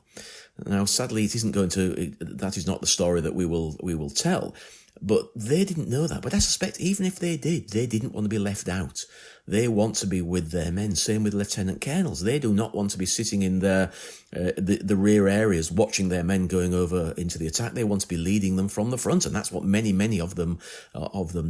Now, sadly, that is not the story that we will tell. But they didn't know that. But I suspect even if they did, they didn't want to be left out. They want to be with their men. Same with lieutenant colonels. They do not want to be sitting in the rear areas watching their men going over into the attack. They want to be leading them from the front, and that's what many of them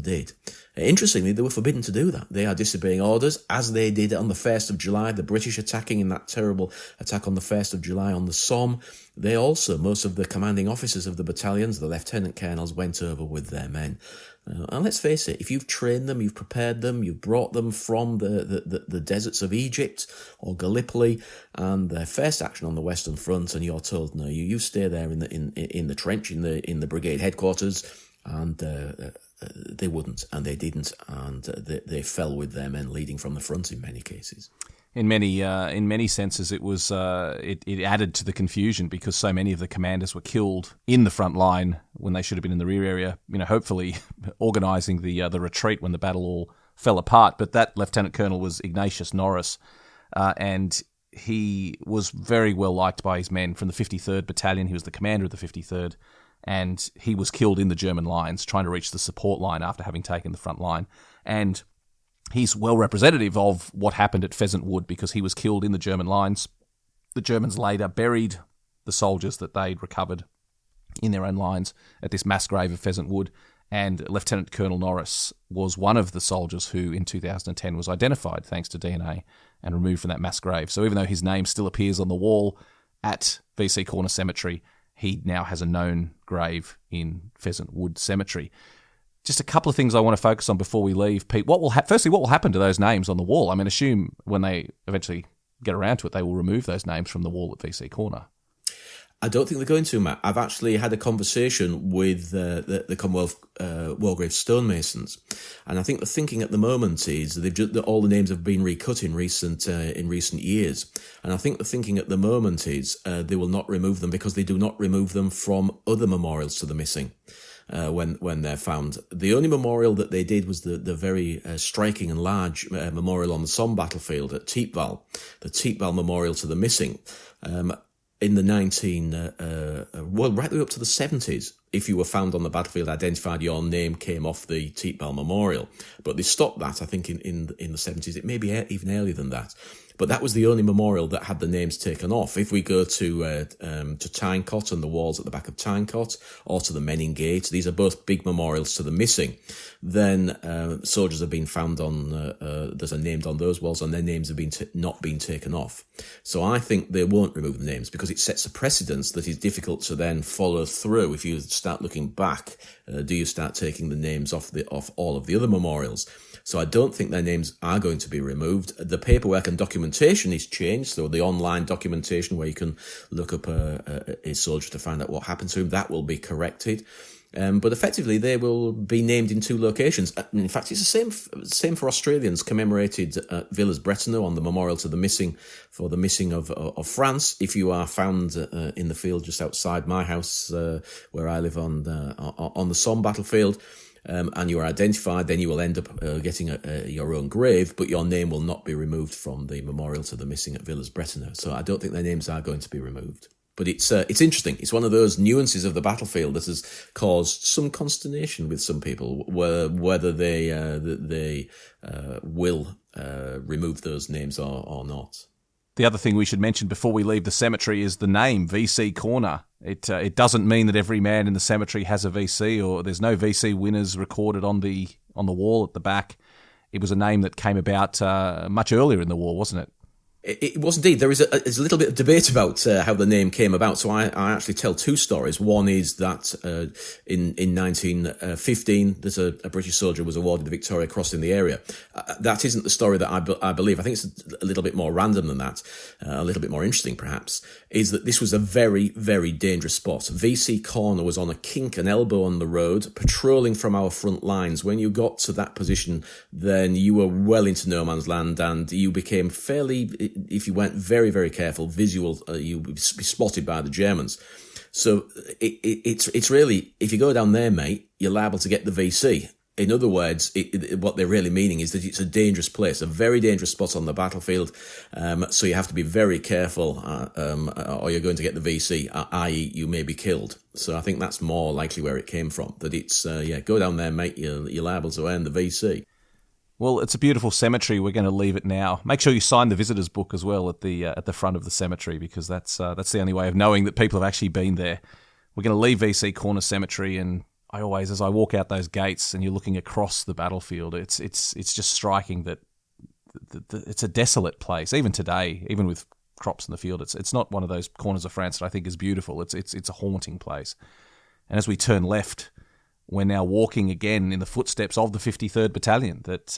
did. Interestingly, they were forbidden to do that. They are disobeying orders, as they did on the 1st of July, the British attacking in that terrible attack on the 1st of July on the Somme. They also, most of the commanding officers of the battalions, the lieutenant colonels, went over with their men. And let's face it, if you've trained them, you've prepared them, you've brought them from the deserts of Egypt or Gallipoli and their first action on the Western Front, and you're told, no, you stay there in the trench, in the brigade headquarters, and they wouldn't, and they didn't, and they fell with their men leading from the front in many cases. In many senses, it was it added to the confusion because so many of the commanders were killed in the front line when they should have been in the rear area. Hopefully organising the retreat when the battle all fell apart. But that Lieutenant Colonel was Ignatius Norris, and he was very well liked by his men from the 53rd Battalion. He was the commander of the 53rd, and he was killed in the German lines trying to reach the support line after having taken the front line. And he's well representative of what happened at Pheasant Wood because he was killed in the German lines. The Germans later buried the soldiers that they'd recovered in their own lines at this mass grave of Pheasant Wood, and Lieutenant Colonel Norris was one of the soldiers who in 2010 was identified thanks to DNA and removed from that mass grave. So even though his name still appears on the wall, at VC Corner Cemetery, he now has a known grave in Pheasant Wood Cemetery. Just a couple of things I want to focus on before we leave, Pete. Firstly, what will happen to those names on the wall? I mean, assume when they eventually get around to it, they will remove those names from the wall at VC Corner. I don't think they're going to, Matt. I've actually had a conversation with the Commonwealth Wargrave stonemasons, and I think the thinking at the moment is all the names have been recut in recent years, and I think the thinking at the moment is they will not remove them because they do not remove them from other memorials to the missing. When they're found, the only memorial that they did was the very striking and large memorial on the Somme battlefield at Thiepval, the Thiepval Memorial to the Missing. In the right the way up to the 70s, if you were found on the battlefield identified, your name came off the Thiepval Memorial. But they stopped that, I think, in the 70s. It may be even earlier than that. But that was the only memorial that had the names taken off. If we go to Tynecott and the walls at the back of Tynecott, or to the Menning Gate, these are both big memorials to the missing. Then soldiers have been found on, there's a named on those walls, and their names have been not been taken off. So I think they won't remove the names because it sets a precedence that is difficult to then follow through. If you start looking back, do you start taking the names off all of the other memorials? So I don't think their names are going to be removed. The paperwork and documentation is changed. So the online documentation where you can look up a soldier to find out what happened to him, that will be corrected. But effectively, they will be named in two locations. In fact, it's the same for Australians, commemorated at Villers-Bretonneux on the memorial to the missing, for the missing of France. If you are found in the field just outside my house, where I live on the Somme battlefield, and you are identified, then you will end up getting your own grave, but your name will not be removed from the memorial to the missing at Villers-Bretonneux. So I don't think their names are going to be removed. But it's interesting. It's one of those nuances of the battlefield that has caused some consternation with some people, whether they will remove those names or not. The other thing we should mention before we leave the cemetery is the name, VC Corner. It doesn't mean that every man in the cemetery has a VC, or there's no VC winners recorded on the wall at the back. It was a name that came about much earlier in the war, wasn't it? It was indeed. There's a little bit of debate about how the name came about. So I actually tell two stories. One is that in 1915, there's a British soldier was awarded the Victoria Cross in the area. That isn't the story that I believe. I think it's a little bit more random than that, a little bit more interesting perhaps, is that this was a very, very dangerous spot. VC Corner was on a kink, an elbow on the road, patrolling from our front lines. When you got to that position, then you were well into no man's land, and you became fairly, if you weren't very, very careful, you would be spotted by the Germans. So it's really, if you go down there, mate, you're liable to get the VC. In other words, what they're really meaning is that it's a dangerous place, a very dangerous spot on the battlefield. So you have to be very careful, or you're going to get the VC, i.e. you may be killed. So I think that's more likely where it came from, that it's, go down there, mate, you're liable to earn the VC. Well, it's a beautiful cemetery. We're going to leave it now. Make sure you sign the visitor's book as well at the front of the cemetery, because that's the only way of knowing that people have actually been there. We're going to leave VC Corner Cemetery, and I always, as I walk out those gates and you're looking across the battlefield, it's just striking that it's a desolate place. Even today, even with crops in the field, it's not one of those corners of France that I think is beautiful. It's a haunting place. And as we turn left, we're now walking again in the footsteps of the 53rd Battalion that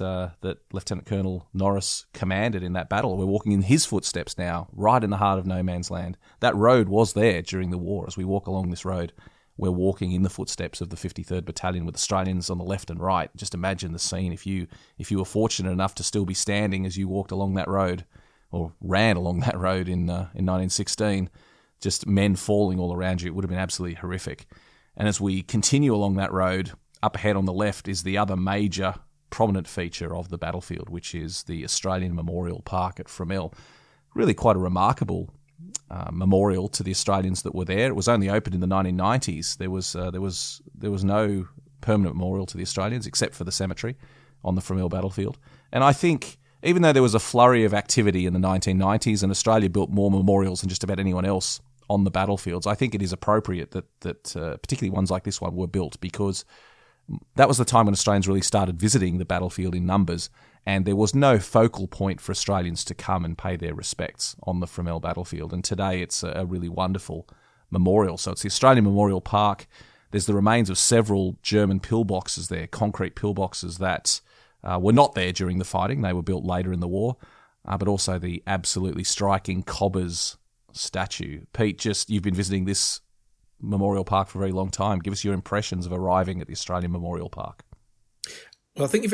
Lieutenant Colonel Norris commanded in that battle. We're walking in his footsteps now, right in the heart of no man's land. That road was there during the war. As we walk along this road, we're walking in the footsteps of the 53rd Battalion with Australians on the left and right. Just imagine the scene if you were fortunate enough to still be standing as you walked along that road, or ran along that road in 1916. Just men falling all around you. It would have been absolutely horrific. And as we continue along that road, up ahead on the left is the other major prominent feature of the battlefield, which is the Australian Memorial Park at Fromelles. Really quite a remarkable memorial to the Australians that were there. It was only opened in the 1990s. There was no permanent memorial to the Australians except for the cemetery on the Fromelles battlefield. And I think even though there was a flurry of activity in the 1990s and Australia built more memorials than just about anyone else on the battlefields, I think it is appropriate that particularly ones like this one were built, because that was the time when Australians really started visiting the battlefield in numbers, and there was no focal point for Australians to come and pay their respects on the Fromelles battlefield. And today it's a really wonderful memorial. So it's the Australian Memorial Park. There's the remains of several German pillboxes there, concrete pillboxes that were not there during the fighting. They were built later in the war, but also the absolutely striking Cobbers statue. Pete, you've been visiting this Memorial Park for a very long time. Give us your impressions of arriving at the Australian Memorial Park. Well, I think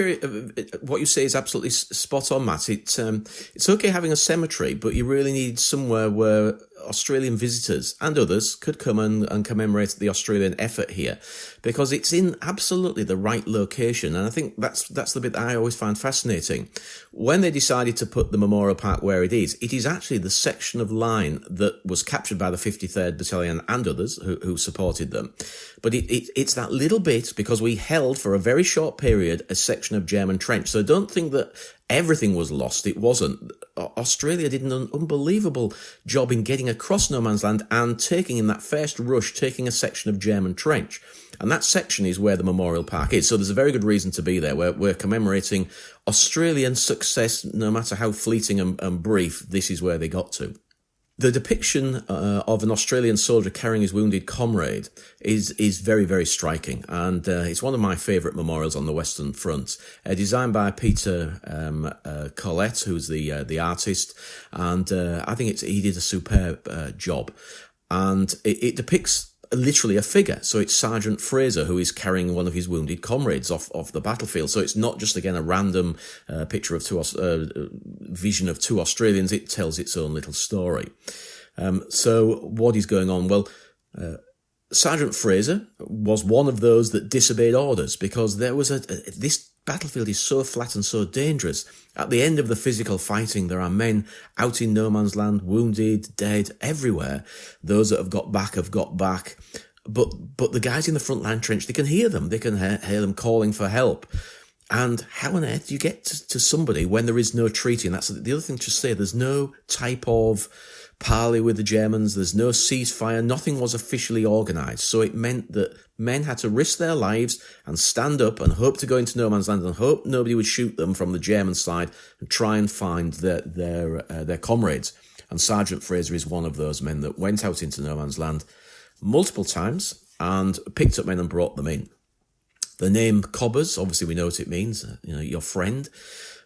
what you say is absolutely spot on, Matt. It's okay having a cemetery, but you really need somewhere where Australian visitors and others could come and commemorate the Australian effort here, because it's in absolutely the right location. And I think that's the bit that I always find fascinating. When they decided to put the Memorial Park where it is actually the section of line that was captured by the 53rd Battalion and others who supported them. But it's that little bit, because we held for a very short period a section of German trench. So don't think that everything was lost. It wasn't. Australia did an unbelievable job in getting across no man's land and taking, in that first rush, taking a section of German trench. And that section is where the Memorial Park is. So there's a very good reason to be there. We're commemorating Australian success, no matter how fleeting and brief. This is where they got to. The depiction of an Australian soldier carrying his wounded comrade is very, very striking, and it's one of my favourite memorials on the Western Front. Designed by Peter Collette, who's the artist, and I think he did a superb job. And it depicts literally a figure. So it's Sergeant Fraser who is carrying one of his wounded comrades off the battlefield. So it's not just, again, a random picture of vision of two Australians. It tells its own little story. So what is going on? Well, Sergeant Fraser was one of those that disobeyed orders, because there was this battlefield is so flat and so dangerous. At the end of the physical fighting, there are men out in no man's land, wounded, dead, everywhere. Those that have got back. But the guys in the front line trench, they can hear them. They can hear them calling for help. And how on earth do you get to somebody when there is no treaty? And that's the other thing to say. There's no type of parley with the Germans. There's no ceasefire. Nothing was officially organised. So it meant that men had to risk their lives and stand up and hope to go into no man's land and hope nobody would shoot them from the German side and try and find their comrades. And Sergeant Fraser is one of those men that went out into no man's land multiple times and picked up men and brought them in. The name Cobbers, obviously we know what it means, your friend.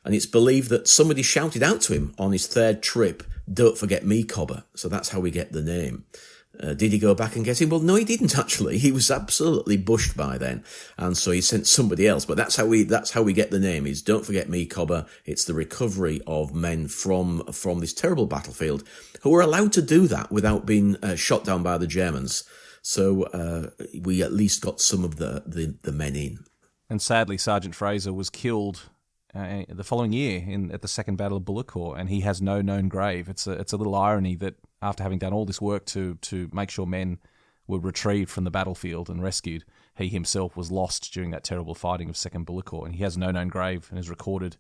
And it's believed that somebody shouted out to him on his third trip, "Don't forget me, Cobber." So that's how we get the name. Did he go back and get him? Well, no, he didn't actually. He was absolutely bushed by then, and so he sent somebody else. But that's how we get the name. Is "Don't forget me, Cobber." It's the recovery of men from this terrible battlefield who were allowed to do that without being shot down by the Germans. So we at least got some of the men in. And sadly, Sergeant Fraser was killed the following year at the Second Battle of Bullecourt, and he has no known grave. It's a little irony that after having done all this work to make sure men were retrieved from the battlefield and rescued, he himself was lost during that terrible fighting of Second Bullecourt, and he has no known grave and is recorded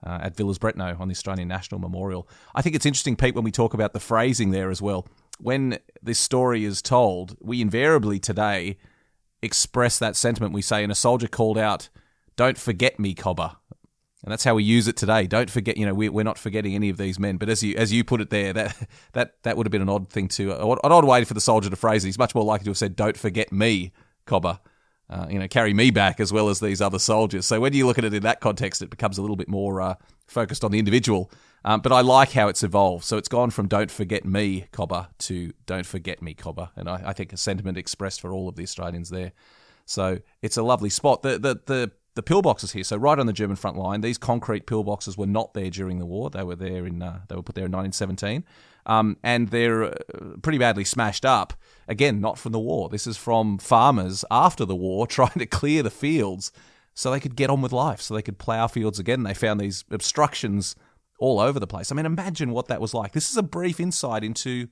at Villers-Bretonneux on the Australian National Memorial. I think it's interesting, Pete, when we talk about the phrasing there as well. When this story is told, we invariably today express that sentiment. We say, and a soldier called out, "Don't forget me, Cobber." And that's how we use it today. Don't forget, we're not forgetting any of these men. But as you put it there, that would have been an odd thing an odd way for the soldier to phrase it. He's much more likely to have said, "Don't forget me, Cobber." Carry me back as well as these other soldiers. So when you look at it in that context, it becomes a little bit more focused on the individual. But I like how it's evolved. So it's gone from "Don't forget me, Cobber" to "Don't forget me, Cobber." And I think a sentiment expressed for all of the Australians there. So it's a lovely spot. The pillboxes here, so right on the German front line, these concrete pillboxes were not there during the war. They were there they were put there in 1917, and they're pretty badly smashed up. Again, not from the war. This is from farmers after the war trying to clear the fields so they could get on with life, so they could plough fields again. They found these obstructions all over the place. I mean, imagine what that was like. This is a brief insight into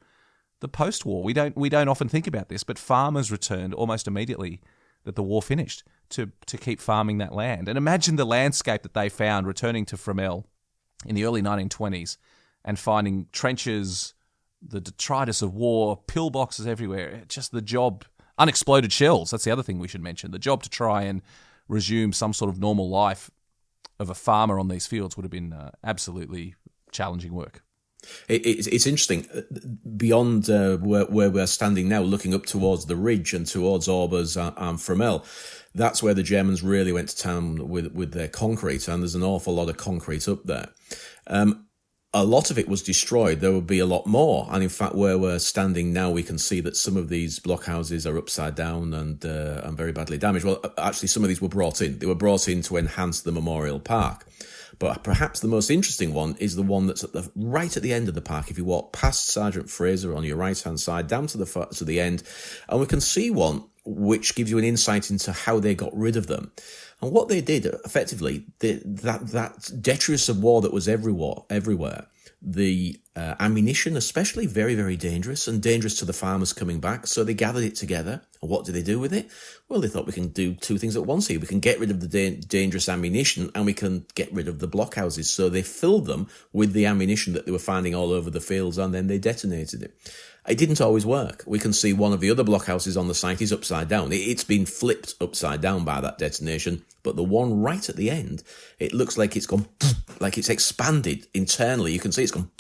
the post-war. We don't often think about this, but farmers returned almost immediately that the war finished to keep farming that land. And imagine the landscape that they found returning to Fromelles in the early 1920s and finding trenches, the detritus of war, pillboxes everywhere. Just the job, unexploded shells. That's the other thing we should mention. The job to try and resume some sort of normal life of a farmer on these fields would have been absolutely challenging work. It's interesting. Beyond where we're standing now, looking up towards the ridge and towards Aubers and Fromelles, that's where the Germans really went to town with their concrete, and there's an awful lot of concrete up there. A lot of it was destroyed. There would be a lot more. And in fact, where we're standing now, we can see that some of these blockhouses are upside down and very badly damaged. Well, actually, some of these were brought in. They were brought in to enhance the memorial park. But perhaps the most interesting one is the one that's right at the end of the park. If you walk past Sergeant Fraser on your right-hand side, down to the end, and we can see one which gives you an insight into how they got rid of them. And what they did, effectively, that detritus of war that was everywhere, the ammunition especially, very, very dangerous, and dangerous to the farmers coming back, so they gathered it together. And what did they do with it? Well, they thought, we can do two things at once here. We can get rid of the dangerous ammunition, and we can get rid of the blockhouses. So they filled them with the ammunition that they were finding all over the fields, and then they detonated it. It didn't always work. We can see one of the other blockhouses on the site is upside down. It's been flipped upside down by that detonation, but the one right at the end, it looks like it's gone, like it's expanded internally. You can see it's gone,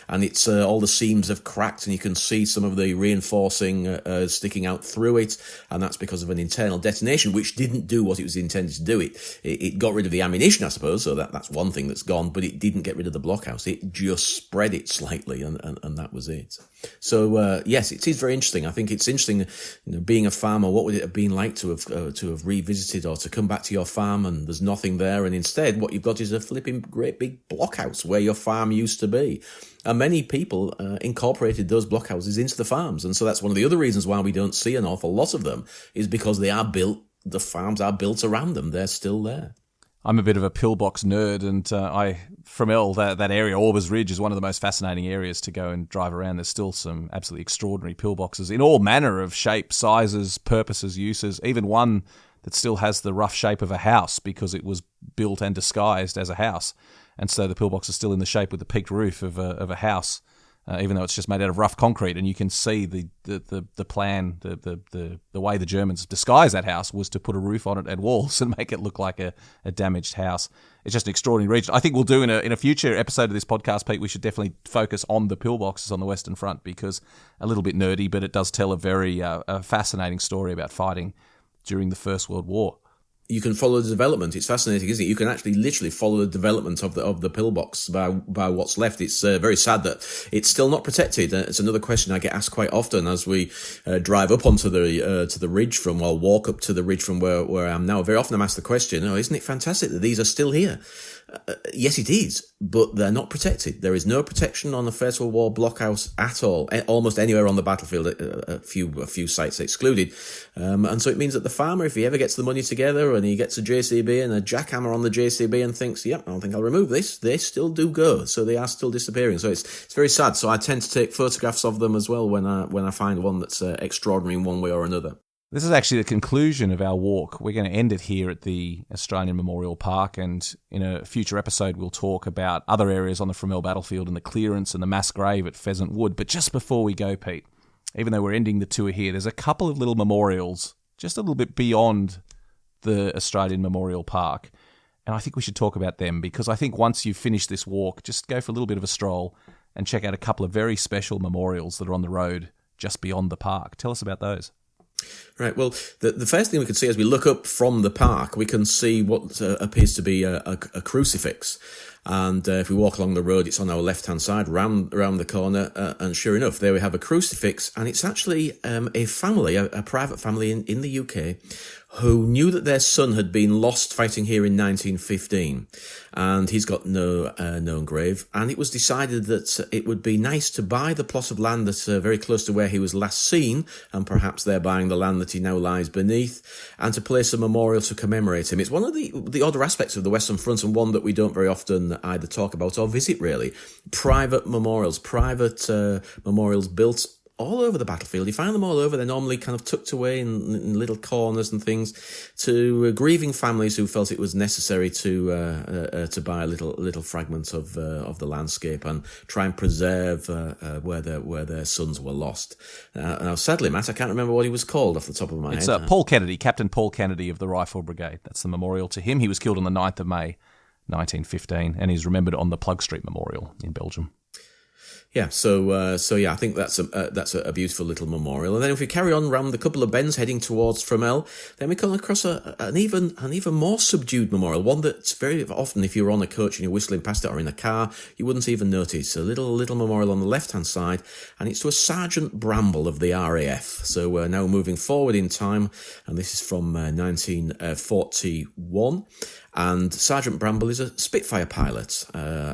and it's all the seams have cracked, and you can see some of the reinforcing sticking out through it, and that's because of an internal detonation, which didn't do what it was intended to do. It got rid of the ammunition, I suppose, so that's one thing that's gone, but it didn't get rid of the blockhouse. It just spread it slightly, and that was it. So yes, it is very interesting. I think it's interesting, being a farmer. What would it have been like to have revisited, or to come back to your farm and there's nothing there, and instead what you've got is a flipping great big blockhouse where your farm used to be. And many people incorporated those blockhouses into the farms, and so that's one of the other reasons why we don't see an awful lot of them, is because they are built. The farms are built around them. They're still there. I'm a bit of a pillbox nerd, and Fromelles, that area, Aubers Ridge, is one of the most fascinating areas to go and drive around. There's still some absolutely extraordinary pillboxes in all manner of shapes, sizes, purposes, uses, even one that still has the rough shape of a house because it was built and disguised as a house. And so the pillbox is still in the shape with the peaked roof of a house, even though it's just made out of rough concrete. And you can see the plan, the way the Germans disguised that house was to put a roof on it and walls and make it look like a damaged house. It's just an extraordinary region. I think we'll do in a future episode of this podcast, Pete, we should definitely focus on the pillboxes on the Western Front, because a little bit nerdy, but it does tell a very fascinating story about fighting during the First World War. You can follow the development. It's fascinating, isn't it? You can actually literally follow the development of the pillbox by what's left. It's very sad that it's still not protected. It's another question I get asked quite often as we drive up onto the ridge from, well, walk up to the ridge from where I am now. Very often I'm asked the question, isn't it fantastic that these are still here? Yes, it is, but they're not protected. There is no protection on the First World War blockhouse at all, almost anywhere on the battlefield, a few sites excluded. And so it means that the farmer, if he ever gets the money together and he gets a Jcb and a jackhammer on the Jcb and thinks, I don't think I'll remove this, they still do go. So they are still disappearing. So it's very sad. So I tend to take photographs of them as well when I find one that's extraordinary in one way or another. This is actually the conclusion of our walk. We're going to end it here at the Australian Memorial Park, and in a future episode we'll talk about other areas on the Fromelles battlefield and the clearance and the mass grave at Pheasant Wood. But just before we go, Pete, even though we're ending the tour here, there's a couple of little memorials just a little bit beyond the Australian Memorial Park, and I think we should talk about them, because I think once you've finished this walk, just go for a little bit of a stroll and check out a couple of very special memorials that are on the road just beyond the park. Tell us about those. Right. Well, the first thing we can see as we look up from the park, we can see what appears to be a crucifix. And if we walk along the road, it's on our left-hand side, round the corner. And sure enough, there we have a crucifix. And it's actually a family, a private family in the UK, who knew that their son had been lost fighting here in 1915. And he's got no known grave. And it was decided that it would be nice to buy the plot of land that's very close to where he was last seen, and perhaps they're buying the land that he now lies beneath, and to place a memorial to commemorate him. It's one of the odder aspects of the Western Front, and one that we don't very often either talk about or visit, really. Private memorials built all over the battlefield. You find them all over. They're normally kind of tucked away in little corners and things, to grieving families who felt it was necessary to buy a little fragment of the landscape and try and preserve where their sons were lost. Now, sadly, Matt, I can't remember what he was called off the top of my head. It's Paul Kennedy, Captain Paul Kennedy of the Rifle Brigade. That's the memorial to him. He was killed on the 9th of May, 1915, and he's remembered on the Plug Street Memorial in Belgium. Yeah, so I think that's a beautiful little memorial. And then if we carry on around a couple of bends heading towards Fromelles, then we come across an even more subdued memorial, one that very often, if you're on a coach and you're whistling past it or in a car, you wouldn't even notice. A little memorial on the left-hand side, and it's to a Sergeant Bramble of the RAF. So we're now moving forward in time, and this is from 1941. And Sergeant Bramble is a Spitfire pilot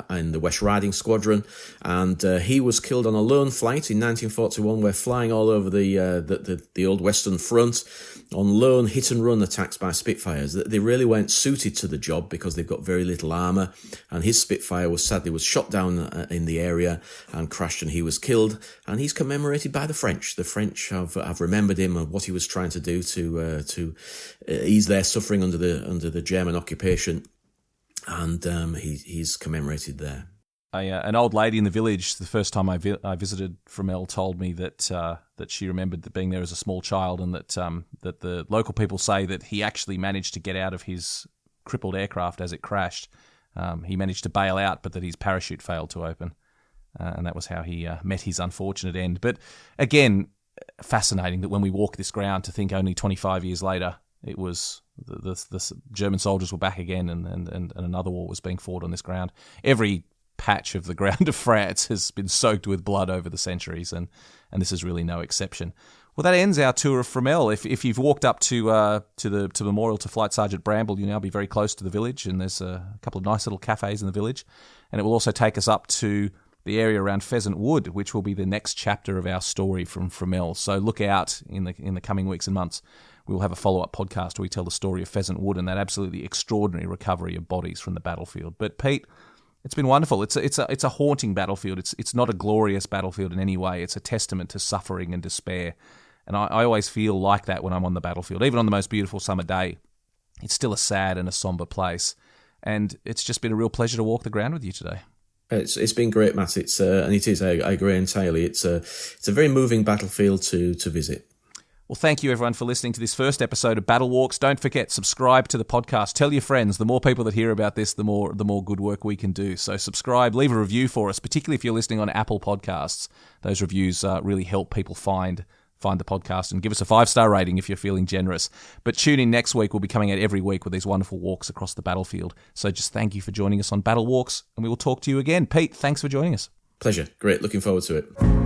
in the West Riding Squadron, and he was killed on a lone flight in 1941. We're flying all over the old Western Front on lone hit-and-run attacks by Spitfires. They really weren't suited to the job because they've got very little armour, and his Spitfire was sadly shot down in the area and crashed, and he was killed, and he's commemorated by the French. The French have remembered him and what he was trying to do to ease their suffering under the German occupation, and he's commemorated there. An old lady in the village, the first time I visited Fromelles, told me that she remembered being there as a small child, and that the local people say that he actually managed to get out of his crippled aircraft as it crashed. He managed to bail out, but that his parachute failed to open, and that was how he met his unfortunate end. But again, fascinating that when we walk this ground, to think only 25 years later, it was the German soldiers were back again, and another war was being fought on this ground. Every patch of the ground of France has been soaked with blood over the centuries, and this is really no exception. Well, that ends our tour of Fromelles. If you've walked up to the memorial to Flight Sergeant Bramble, you'll now be very close to the village, and there's a couple of nice little cafes in the village, and it will also take us up to the area around Pheasant Wood, which will be the next chapter of our story from Fromelles. So look out in the coming weeks and months. We'll have a follow-up podcast where we tell the story of Pheasant Wood and that absolutely extraordinary recovery of bodies from the battlefield. But Pete, it's been wonderful. It's a haunting battlefield. It's not a glorious battlefield in any way. It's a testament to suffering and despair. And I always feel like that when I'm on the battlefield. Even on the most beautiful summer day, it's still a sad and a somber place. And it's just been a real pleasure to walk the ground with you today. It's been great, Matt. And it is. I agree entirely. It's a very moving battlefield to visit. Well, thank you, everyone, for listening to this first episode of Battle Walks. Don't forget, subscribe to the podcast. Tell your friends. The more people that hear about this, the more good work we can do. So subscribe, leave a review for us, particularly if you're listening on Apple Podcasts. Those reviews really help people find the podcast, and give us a 5-star rating if you're feeling generous. But tune in next week. We'll be coming out every week with these wonderful walks across the battlefield. So just thank you for joining us on Battle Walks, and we will talk to you again. Pete, thanks for joining us. Pleasure. Great. Looking forward to it.